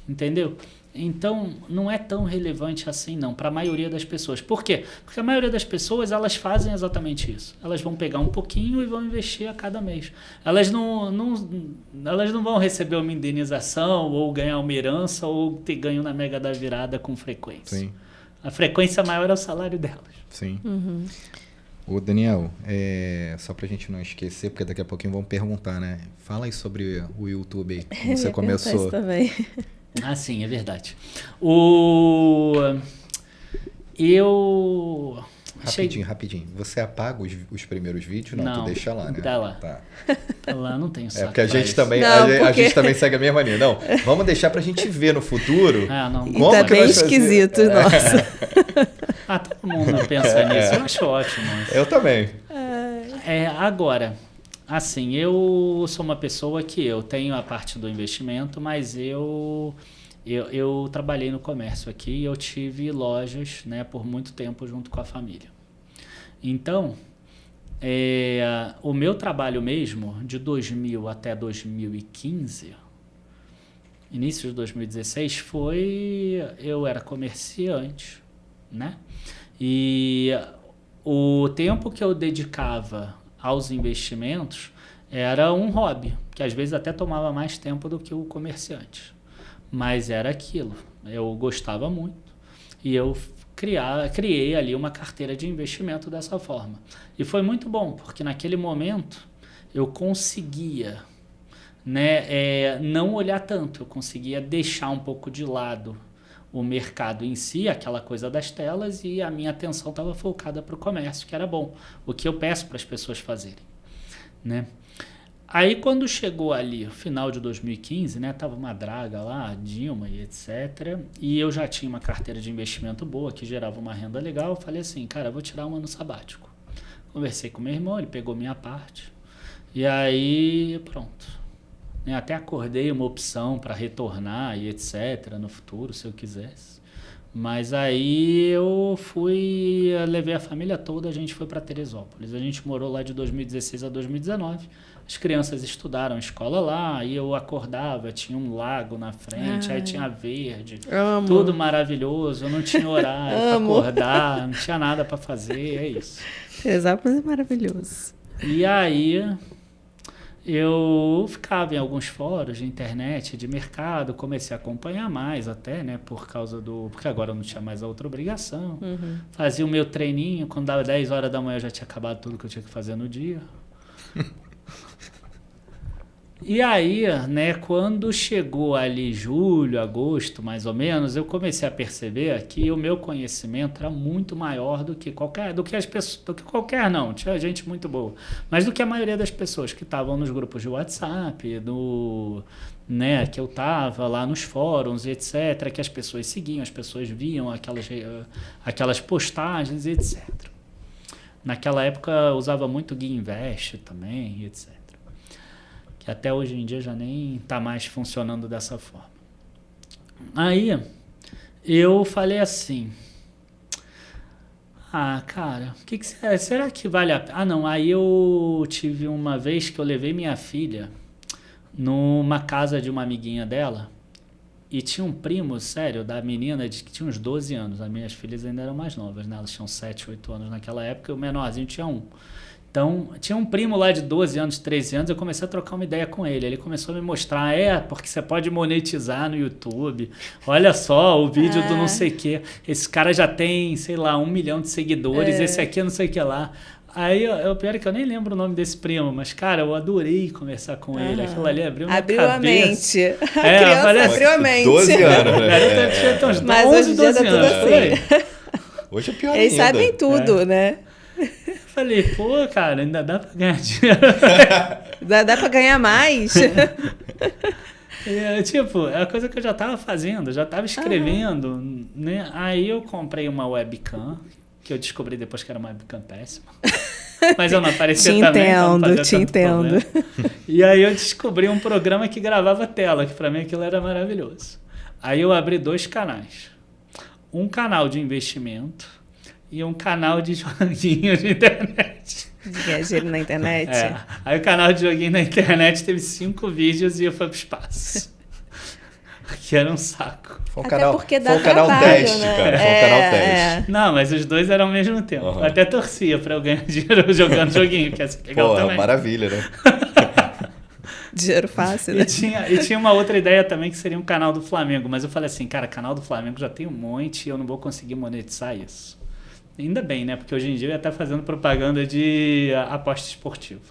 Entendeu? Então, não é tão relevante assim, não, para a maioria das pessoas. Por quê? Porque a maioria das pessoas, elas fazem exatamente isso. Elas vão pegar um pouquinho e vão investir a cada mês. Elas não vão receber uma indenização, ou ganhar uma herança, ou ter ganho na Mega da Virada com frequência. Sim. A frequência maior é o salário delas. Sim. Uhum. Ô, Daniel, só pra gente não esquecer, porque daqui a pouquinho vão perguntar, né? Fala aí sobre o YouTube aí, como você começou. Isso também. Sim, é verdade. Rapidinho. Você apaga os primeiros vídeos? Não, tu deixa lá, né? Tá lá. Tá lá, não tem saco. Porque a gente também, a gente também segue a mesma linha. Não, vamos deixar pra gente ver no futuro. Não. E tá bem esquisito, nossa. Todo mundo pensa nisso. Eu acho ótimo. Eu também. Agora, assim, eu sou uma pessoa que eu tenho a parte do investimento, mas eu trabalhei no comércio aqui e eu tive lojas, né, por muito tempo junto com a família. Então, o meu trabalho mesmo, de 2000 até 2015, início de 2016, eu era comerciante, né? E o tempo que eu dedicava aos investimentos era um hobby, que às vezes até tomava mais tempo do que o comerciante. Mas era aquilo, eu gostava muito e eu criei ali uma carteira de investimento dessa forma. E foi muito bom, porque naquele momento eu conseguia, né, não olhar tanto, eu conseguia deixar um pouco de lado o mercado em si, aquela coisa das telas, e a minha atenção estava focada para o comércio, que era bom, o que eu peço para as pessoas fazerem, né? Aí quando chegou ali, final de 2015, né, tava uma draga lá, Dilma e etc, e eu já tinha uma carteira de investimento boa, que gerava uma renda legal, eu falei assim, cara, eu vou tirar um ano sabático. Conversei com meu irmão, ele pegou minha parte, E aí, pronto. Até acordei uma opção para retornar e etc. no futuro, se eu quisesse. Mas aí eu levei a família toda, a gente foi para Teresópolis. A gente morou lá de 2016 a 2019. As crianças estudaram escola lá, e eu acordava, tinha um lago na frente, aí tinha verde, tudo maravilhoso, eu não tinha horário para acordar, não tinha nada para fazer, é isso. Teresópolis é maravilhoso. E aí eu ficava em alguns fóruns de internet, de mercado, comecei a acompanhar mais até, né, porque agora eu não tinha mais a outra obrigação. Fazia o meu treininho, quando dava 10 horas da manhã eu já tinha acabado tudo que eu tinha que fazer no dia. E aí, né, quando chegou ali julho, agosto, mais ou menos, eu comecei a perceber que o meu conhecimento era muito maior do que tinha gente muito boa, mas do que a maioria das pessoas que estavam nos grupos de WhatsApp, né, que eu estava lá nos fóruns, etc., que as pessoas seguiam, as pessoas viam aquelas postagens, etc. Naquela época eu usava muito Gui Invest também, etc. Que até hoje em dia já nem está mais funcionando dessa forma. Aí eu falei assim, cara, será que vale a pena? Não, aí eu tive uma vez que eu levei minha filha numa casa de uma amiguinha dela, e tinha um primo, sério, da menina que tinha uns 12 anos. As minhas filhas ainda eram mais novas, né? Elas tinham 7, 8 anos naquela época, e o menorzinho tinha 1. Então, tinha um primo lá de 12 anos, 13 anos, eu comecei a trocar uma ideia com ele. Ele começou a me mostrar, porque você pode monetizar no YouTube. Olha só, o vídeo do não sei o quê. Esse cara já tem, sei lá, 1 milhão de seguidores, esse aqui não sei o que lá. Aí, o pior é que eu nem lembro o nome desse primo, mas, cara, eu adorei conversar com ele. Aquilo ali abriu minha cabeça. A mente. A criança abriu a mente. 12 anos, né? Tinha uns mas 11, hoje em dia 12 tá tudo anos. assim. Hoje é pior Eles ainda. sabem tudo, né? Falei, pô, cara, ainda dá pra ganhar dinheiro. Dá pra ganhar mais. É a coisa que eu já tava fazendo, já tava escrevendo, né? Aí eu comprei uma webcam, que eu descobri depois que era uma webcam péssima. Mas eu não aparecia também. Te entendo. E aí eu descobri um programa que gravava tela, que pra mim aquilo era maravilhoso. Aí eu abri 2 canais. Um canal de investimento e um canal de joguinho de internet. Dinheiro na internet? Aí o canal de joguinho na internet teve 5 vídeos e eu fui pro espaço. Que era um saco. Foi um Até canal, porque dá foi um canal trabalho, teste, né? cara. Foi um canal teste. Não, mas os 2 eram ao mesmo tempo. Eu até torcia pra eu ganhar dinheiro jogando joguinho, que é legal também. Maravilha, né? Dinheiro fácil, né? E tinha uma outra ideia também, que seria um canal do Flamengo. Mas eu falei assim, cara, canal do Flamengo já tem um monte e eu não vou conseguir monetizar isso. Ainda bem, né? Porque hoje em dia eu ia estar fazendo propaganda de aposta esportiva.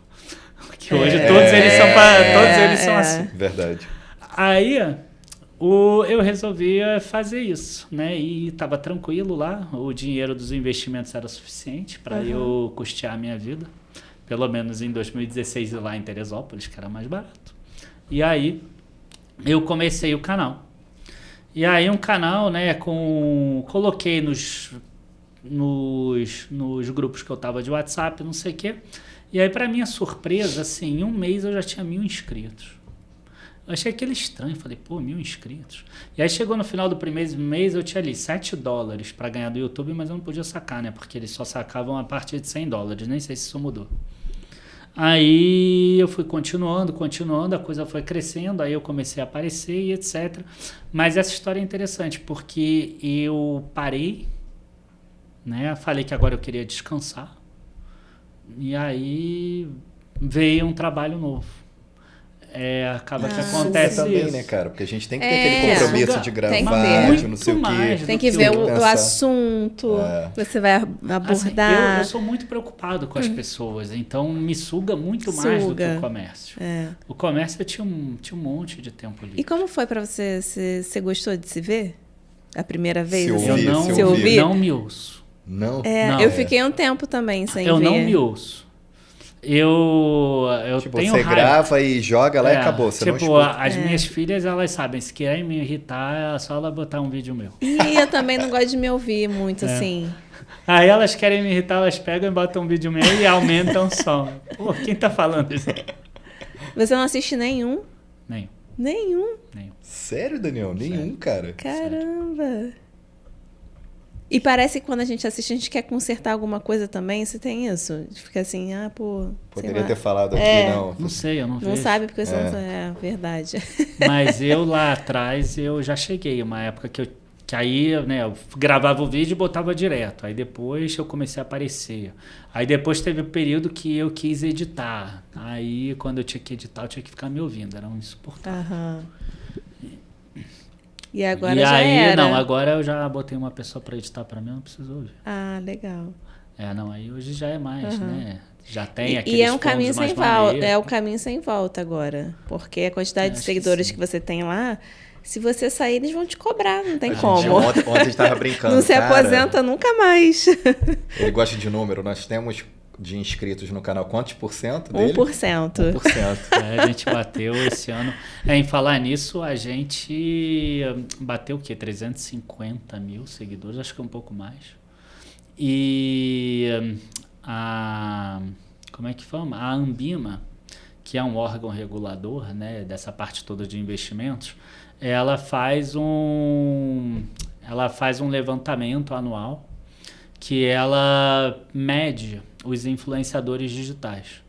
Porque hoje todos eles são assim. Verdade. Aí eu resolvi fazer isso, né? E estava tranquilo lá, o dinheiro dos investimentos era suficiente para eu custear a minha vida. Pelo menos em 2016 lá em Teresópolis, que era mais barato. E aí eu comecei o canal. E aí um canal, né, coloquei nos grupos que eu tava de WhatsApp, não sei o quê. E aí, para minha surpresa, assim, em um mês eu já tinha 1.000 inscritos. Eu achei aquele estranho, falei, pô, 1.000 inscritos. E aí chegou no final do primeiro mês, eu tinha ali $7 para ganhar do YouTube, mas eu não podia sacar, né? Porque eles só sacavam a partir de $100, nem sei se isso mudou. Aí eu fui continuando, a coisa foi crescendo, aí eu comecei a aparecer e etc. Mas essa história é interessante, porque eu parei, né? Falei que agora eu queria descansar. E aí veio um trabalho novo. Acaba que acontece também, isso. né, cara? Porque a gente tem que ter aquele compromisso de gravar, de não sei o quê. Tem que ver o assunto, você vai abordar. Assim, eu sou muito preocupado com as pessoas, então me suga muito mais do que o comércio. O comércio eu tinha um monte de tempo livre. E como foi pra você? Você gostou de se ver? A primeira vez? Eu não me ouço. Não? Eu fiquei um tempo também sem ver. Eu não me ouço. Eu tenho você raiva. grava e joga lá e acabou. Você não escuta. As minhas filhas, elas sabem, se querem me irritar, é só ela botar um vídeo meu. E eu também não gosto de me ouvir muito, assim. Aí elas querem me irritar, elas pegam e botam um vídeo meu e aumentam o som. Pô, quem tá falando isso? Você não assiste nenhum? Nenhum. Nenhum? Nenhum. Sério, Daniel? Nenhum, cara. Caramba! E parece que quando a gente assiste, a gente quer consertar alguma coisa também. Você tem isso? Fica assim, pô... Poderia ter falado aqui, não. Não sei, eu não vejo. Não sabe porque você não... É verdade. Mas eu lá atrás, eu já cheguei. Uma época que aí, né, eu gravava o vídeo e botava direto. Aí depois eu comecei a aparecer. Aí depois teve um período que eu quis editar. Aí quando eu tinha que editar, eu tinha que ficar me ouvindo. Era um insuportável. Aham. E agora e já aí, era. não, agora eu já botei uma pessoa para editar para mim, eu não preciso ouvir. Ah, legal. Não, aí hoje já é mais, né? Já tem aqueles E é um caminho sem volta. volta. É o caminho sem volta agora. Porque a quantidade de seguidores que você tem lá, se você sair, eles vão te cobrar, não tem como. Ontem a gente tava brincando. Não se aposenta nunca mais. Ele gosta de número. Nós temos de inscritos no canal. Quantos por cento dele? 1%. 1%. A gente bateu esse ano. Em falar nisso, a gente bateu o quê? 350 mil seguidores, acho que um pouco mais. E como é que fala? A Anbima, que é um órgão regulador, né, dessa parte toda de investimentos, ela faz um levantamento anual que ela mede os influenciadores digitais.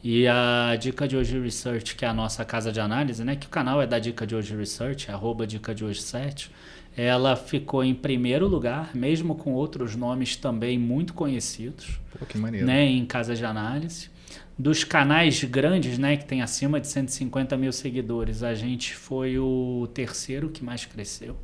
E a Dica de Hoje Research, que é a nossa casa de análise, né, que o canal é da Dica de Hoje Research, @Dica de Hoje 7, ela ficou em primeiro lugar, mesmo com outros nomes também muito conhecidos. Pô, que maneiro. Né, em casas de análise. Dos canais grandes, né, que tem acima de 150 mil seguidores, a gente foi o terceiro que mais cresceu.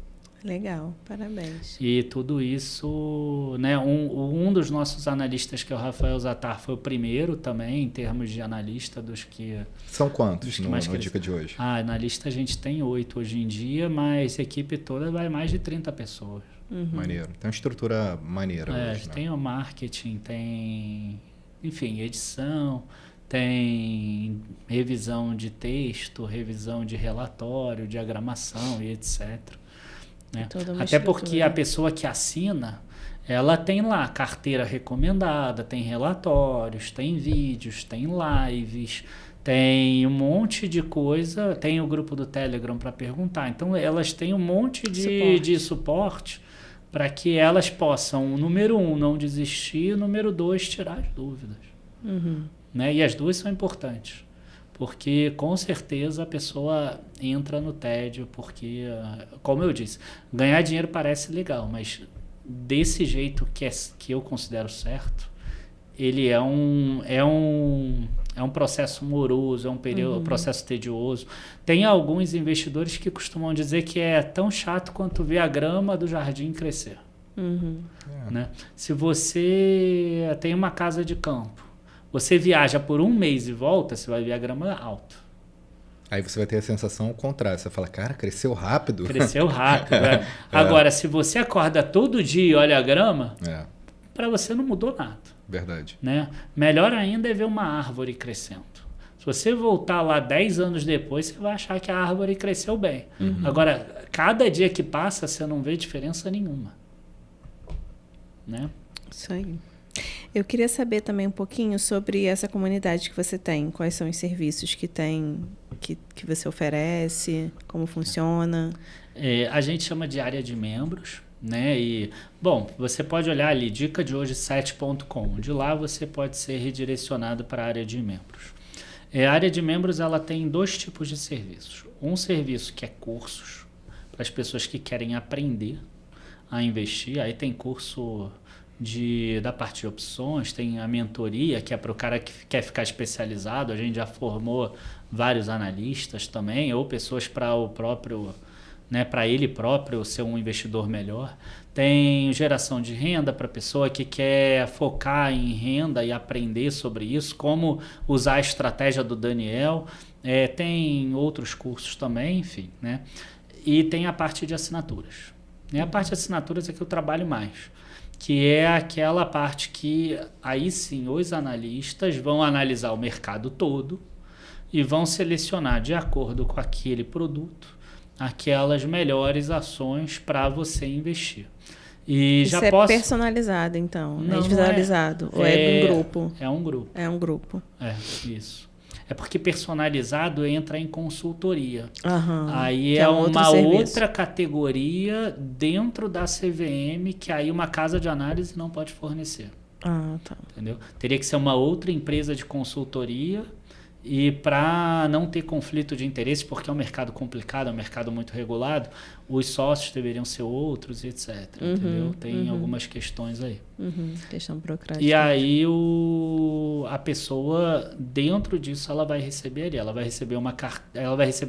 Legal, parabéns. E tudo isso, né, um dos nossos analistas, que é o Rafael Zatar, foi o primeiro também, em termos de analista dos que... São quantos no mais Dica de hoje? Analista a gente tem 8 hoje em dia, mas a equipe toda vai mais de 30 pessoas. Maneiro. Tem uma estrutura maneira hoje, né? Tem o marketing, tem, enfim, edição, tem revisão de texto, revisão de relatório, diagramação e etc. Né? Até porque a pessoa que assina, ela tem lá carteira recomendada, tem relatórios, tem vídeos, tem lives, tem um monte de coisa, tem o grupo do Telegram para perguntar. Então, elas têm um monte de suporte para que elas possam, número 1, não desistir, número 2, tirar as dúvidas. Né? E as duas são importantes. Porque, com certeza, a pessoa entra no tédio, porque, como eu disse, ganhar dinheiro parece legal, mas desse jeito que eu considero certo, ele é um processo moroso, é um processo tedioso. Tem alguns investidores que costumam dizer que é tão chato quanto ver a grama do jardim crescer. Né? Se você tem uma casa de campo, você viaja por um mês e volta, você vai ver a grama alta. Aí você vai ter a sensação ao contrário. Você fala, cara, cresceu rápido. Cresceu rápido. Agora, se você acorda todo dia e olha a grama, para você não mudou nada. Verdade. Né? Melhor ainda é ver uma árvore crescendo. Se você voltar lá 10 anos depois, você vai achar que a árvore cresceu bem. Agora, cada dia que passa, você não vê diferença nenhuma. Né? Isso aí. Eu queria saber também um pouquinho sobre essa comunidade que você tem. Quais são os serviços que tem, que você oferece, como funciona? A gente chama de área de membros, né? E, bom, você pode olhar ali, dicadehoje7.com. De lá você pode ser redirecionado para a área de membros. A área de membros, ela tem 2 tipos de serviços. Um serviço que é cursos, para as pessoas que querem aprender a investir. Aí tem curso da parte de opções, tem a mentoria, que é para o cara que quer ficar especializado. A gente já formou vários analistas também, ou pessoas para o próprio, né, para ele próprio ser um investidor melhor. Tem geração de renda para a pessoa que quer focar em renda e aprender sobre isso, como usar a estratégia do Daniel. Tem outros cursos também, enfim, né? E tem a parte de assinaturas. A parte de assinaturas é que eu trabalho mais, que é aquela parte que aí sim os analistas vão analisar o mercado todo e vão selecionar de acordo com aquele produto aquelas melhores ações para você investir. E Isso já é posso... personalizado, então? Não, é individualizado? não Ou é um grupo? É um grupo. É um grupo. É, isso. É porque personalizado entra em consultoria. Aí que é um uma serviço. outra categoria dentro da CVM que aí uma casa de análise não pode fornecer. Tá. Entendeu? Teria que ser uma outra empresa de consultoria e para não ter conflito de interesse, porque é um mercado complicado, é um mercado muito regulado, os sócios deveriam ser outros, etc. Entendeu? Tem algumas questões aí. Questão burocrática. E aí a pessoa, dentro disso, ela vai receber ali, ela vai receber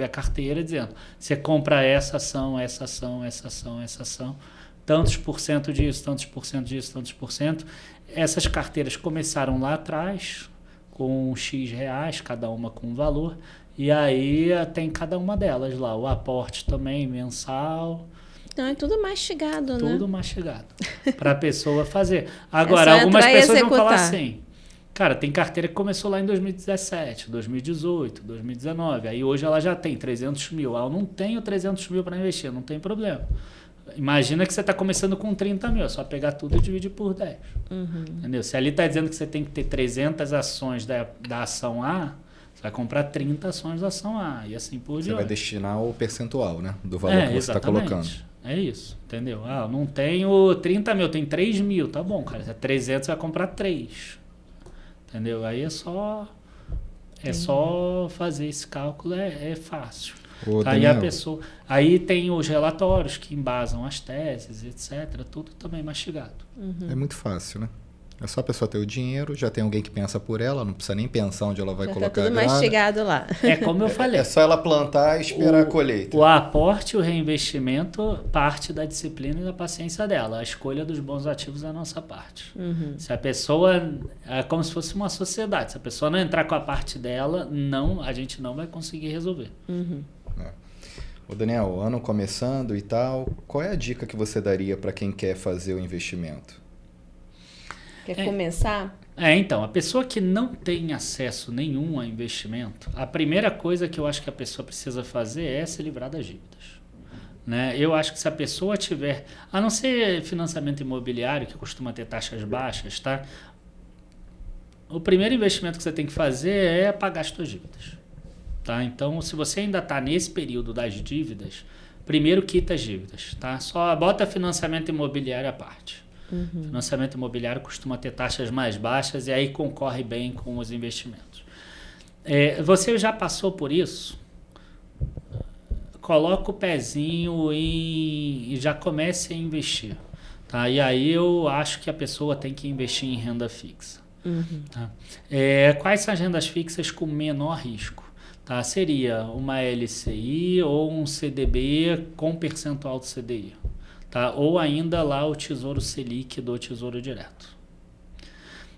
a carteira dizendo, você compra essa ação, essa ação, essa ação, essa ação, tantos por cento disso, tantos por cento disso, tantos por cento. Essas carteiras começaram lá atrás, com X reais, cada uma com um valor, e aí tem cada uma delas lá, o aporte também mensal. Então é tudo mastigado, né? Tudo mastigado, para a pessoa fazer. Agora, algumas pessoas vão falar assim, cara, tem carteira que começou lá em 2017, 2018, 2019, aí hoje ela já tem 300 mil, eu não tenho 300 mil para investir, não tem problema. Imagina que você está começando com 30 mil, é só pegar tudo e dividir por 10. Entendeu? Se ali está dizendo que você tem que ter 300 ações da ação A, você vai comprar 30 ações da ação A e assim por diante. Você vai destinar o percentual, né? Do valor que você está colocando. É isso, entendeu? Eu não tenho 30 mil, tenho 3 mil, tá bom, cara. Se é 300, você vai comprar 3. Entendeu? Aí é só fazer esse cálculo, é fácil. Aí a pessoa, aí tem os relatórios que embasam as teses, etc. Tudo também mastigado. É muito fácil, né? É só a pessoa ter o dinheiro, já tem alguém que pensa por ela, não precisa nem pensar onde ela vai colocar a grana. Tudo mastigado lá. É como eu falei. É só ela plantar e esperar a colheita. O aporte e o reinvestimento parte da disciplina e da paciência dela. A escolha dos bons ativos é a nossa parte. Se a pessoa... É como se fosse uma sociedade. Se a pessoa não entrar com a parte dela, a gente não vai conseguir resolver. Ô Daniel, o ano começando e tal, qual é a dica que você daria para quem quer fazer o investimento? Quer começar? Então, a pessoa que não tem acesso nenhum a investimento, a primeira coisa que eu acho que a pessoa precisa fazer é se livrar das dívidas. Né? Eu acho que se a pessoa tiver, a não ser financiamento imobiliário, que costuma ter taxas baixas, tá? O primeiro investimento que você tem que fazer é pagar as suas dívidas. Tá? Então, se você ainda está nesse período das dívidas, primeiro quita as dívidas. Tá? Só bota financiamento imobiliário à parte. Financiamento imobiliário costuma ter taxas mais baixas e aí concorre bem com os investimentos. Você já passou por isso? Coloca o pezinho e já comece a investir. Tá? E aí eu acho que a pessoa tem que investir em renda fixa. Tá? Quais são as rendas fixas com menor risco? Tá? Seria uma LCI ou um CDB com percentual do CDI. Tá? Ou ainda lá o Tesouro Selic do Tesouro Direto.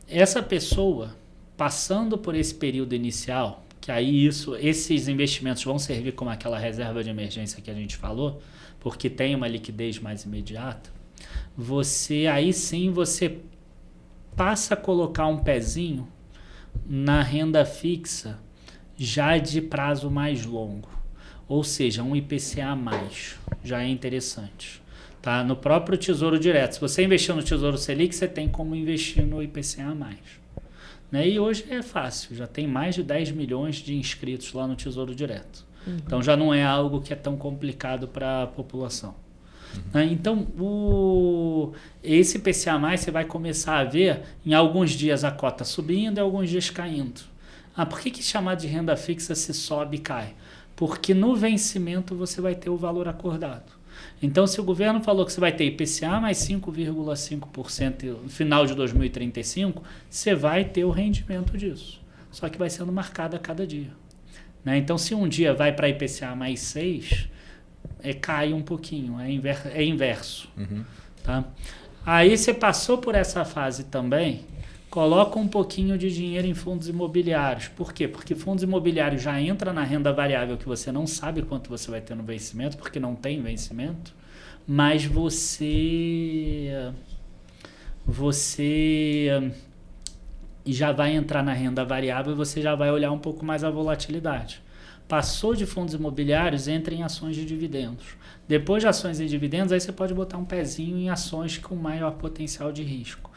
Essa pessoa, passando por esse período inicial, que aí esses investimentos vão servir como aquela reserva de emergência que a gente falou, porque tem uma liquidez mais imediata, aí sim você passa a colocar um pezinho na renda fixa já de prazo mais longo, ou seja, um IPCA+, já é interessante. Tá? No próprio Tesouro Direto, se você investir no Tesouro Selic, você tem como investir no IPCA+. Né? E hoje é fácil, já tem mais de 10 milhões de inscritos lá no Tesouro Direto. Então já não é algo que é tão complicado para a população. Né? Então esse IPCA+, você vai começar a ver em alguns dias a cota subindo e alguns dias caindo. Por que chamar de renda fixa se sobe e cai? Porque no vencimento você vai ter o valor acordado. Então, se o governo falou que você vai ter IPCA mais 5,5% no final de 2035, você vai ter o rendimento disso. Só que vai sendo marcado a cada dia. Né? Então, se um dia vai para IPCA mais 6, cai um pouquinho, é inverso. Tá? Aí você passou por essa fase também, coloca um pouquinho de dinheiro em fundos imobiliários. Por quê? Porque fundos imobiliários já entra na renda variável que você não sabe quanto você vai ter no vencimento, porque não tem vencimento, mas você já vai entrar na renda variável e você já vai olhar um pouco mais a volatilidade. Passou de fundos imobiliários, entra em ações de dividendos. Depois de ações e dividendos, aí você pode botar um pezinho em ações com maior potencial de risco.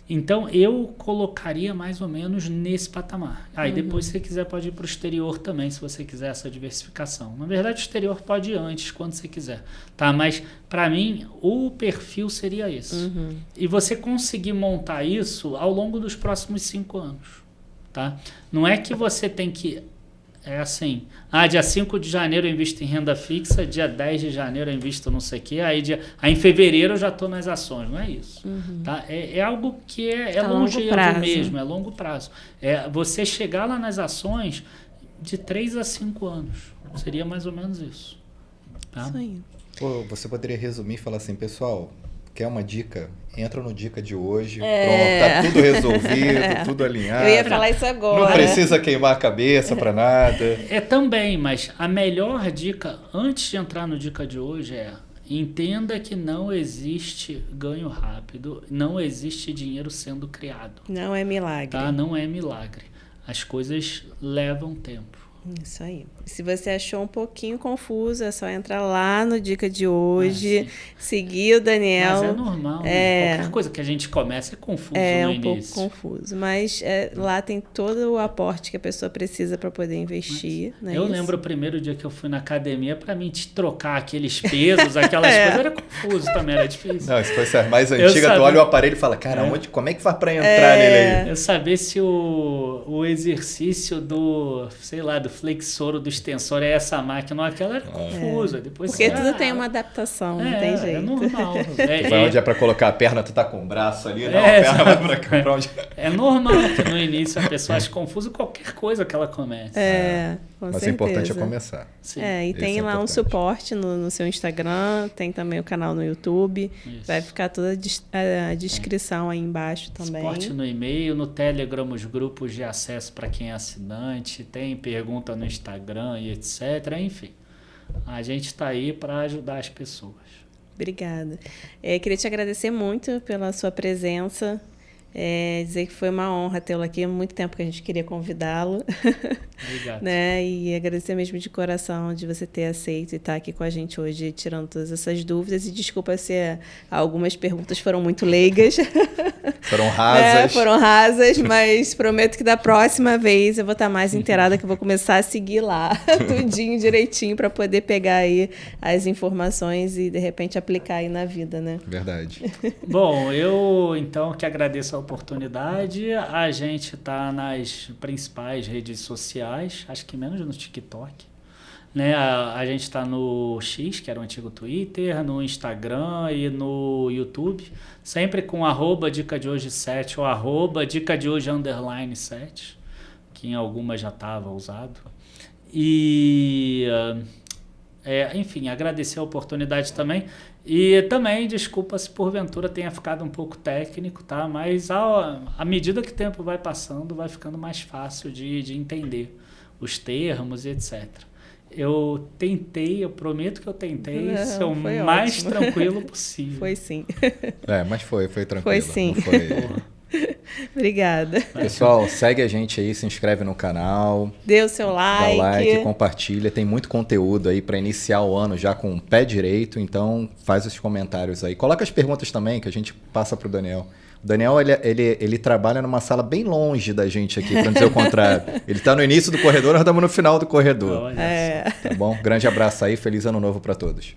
Então, eu colocaria mais ou menos nesse patamar. Aí depois, se você quiser, pode ir para o exterior também, se você quiser essa diversificação. Na verdade, o exterior pode ir antes, quando você quiser. Tá? Mas, para mim, o perfil seria esse. E você conseguir montar isso ao longo dos próximos 5 anos. Tá? Não é que você tem que... É assim, dia 5 de janeiro eu invisto em renda fixa, dia 10 de janeiro eu invisto não sei o quê, aí em fevereiro eu já estou nas ações, não é isso. Tá? É algo que é longevo mesmo, é longo prazo. É você chegar lá nas ações de 3 a 5 anos, seria mais ou menos isso. Tá? Isso aí. Pô, você poderia resumir e falar assim, pessoal, quer uma dica? Entra no Dica de hoje, pronto, tá tudo resolvido, tudo alinhado. Eu ia falar isso agora. Não precisa queimar a cabeça para nada. Também, mas a melhor dica, antes de entrar no Dica de hoje entenda que não existe ganho rápido, não existe dinheiro sendo criado. Não é milagre. Tá? Não é milagre. As coisas levam tempo. Isso aí. Se você achou um pouquinho confuso, é só entrar lá no Dica de hoje, seguir o Daniel. Mas é normal, né? Qualquer coisa que a gente começa é confuso no início. É um pouco confuso, mas lá tem todo o aporte que a pessoa precisa para poder investir. Eu lembro o primeiro dia que eu fui na academia, para mim te trocar aqueles pesos, aquelas coisas, era confuso também, era difícil. Não, se fosse a mais antiga, tu olha o aparelho e fala, cara, como é que faz para entrar nele aí? Eu saber se o exercício do, sei lá, do flexor ou do extensor é essa máquina ou aquela, era confusa. Depois porque tudo tem uma adaptação, não tem jeito. É normal. Vai onde é para colocar a perna, tu tá com o braço ali, não, a perna vai pra onde... É normal que no início a pessoa ache confusa qualquer coisa que ela comece. Com Mas certeza. o importante é começar. Sim. E tem lá um suporte no seu Instagram, tem também o canal no YouTube, vai ficar toda a descrição aí embaixo também. Suporte no e-mail, no Telegram, os grupos de acesso para quem é assinante, tem pergunta no Instagram e etc. Enfim, a gente está aí para ajudar as pessoas. Obrigada. Queria te agradecer muito pela sua presença. Dizer que foi uma honra tê-lo aqui. Há muito tempo que a gente queria convidá-lo. Obrigado. E agradecer mesmo de coração de você ter aceito e estar aqui com a gente hoje, tirando todas essas dúvidas. E desculpa se algumas perguntas foram muito leigas. Foram rasas. Foram rasas, mas prometo que da próxima vez eu vou estar mais inteirada, que eu vou começar a seguir lá tudinho direitinho para poder pegar aí as informações e de repente aplicar aí na vida, né? Verdade. Bom, eu então que agradeço a oportunidade. A gente está nas principais redes sociais, acho que menos no TikTok. Né? A gente está no X, que era o antigo Twitter, no Instagram e no YouTube, sempre com @Dica de Hoje 7 ou @Dica de Hoje _7, que em algumas já estava usado. E, enfim, agradecer a oportunidade também. E também, desculpa se porventura tenha ficado um pouco técnico, tá? Mas à medida que o tempo vai passando, vai ficando mais fácil de entender os termos e etc. Eu prometo que eu tentei ser o mais tranquilo possível. Foi sim. Mas foi tranquilo. Foi sim. Não foi... Obrigada. Pessoal, segue a gente aí, se inscreve no canal. Dê o seu like. Dá like, compartilha. Tem muito conteúdo aí para iniciar o ano já com o pé direito. Então, faz os comentários aí. Coloca as perguntas também que a gente passa pro Daniel. O Daniel, ele trabalha numa sala bem longe da gente aqui, para não dizer o contrário. Ele está no início do corredor, nós estamos no final do corredor. Tá bom? Grande abraço aí, feliz ano novo para todos.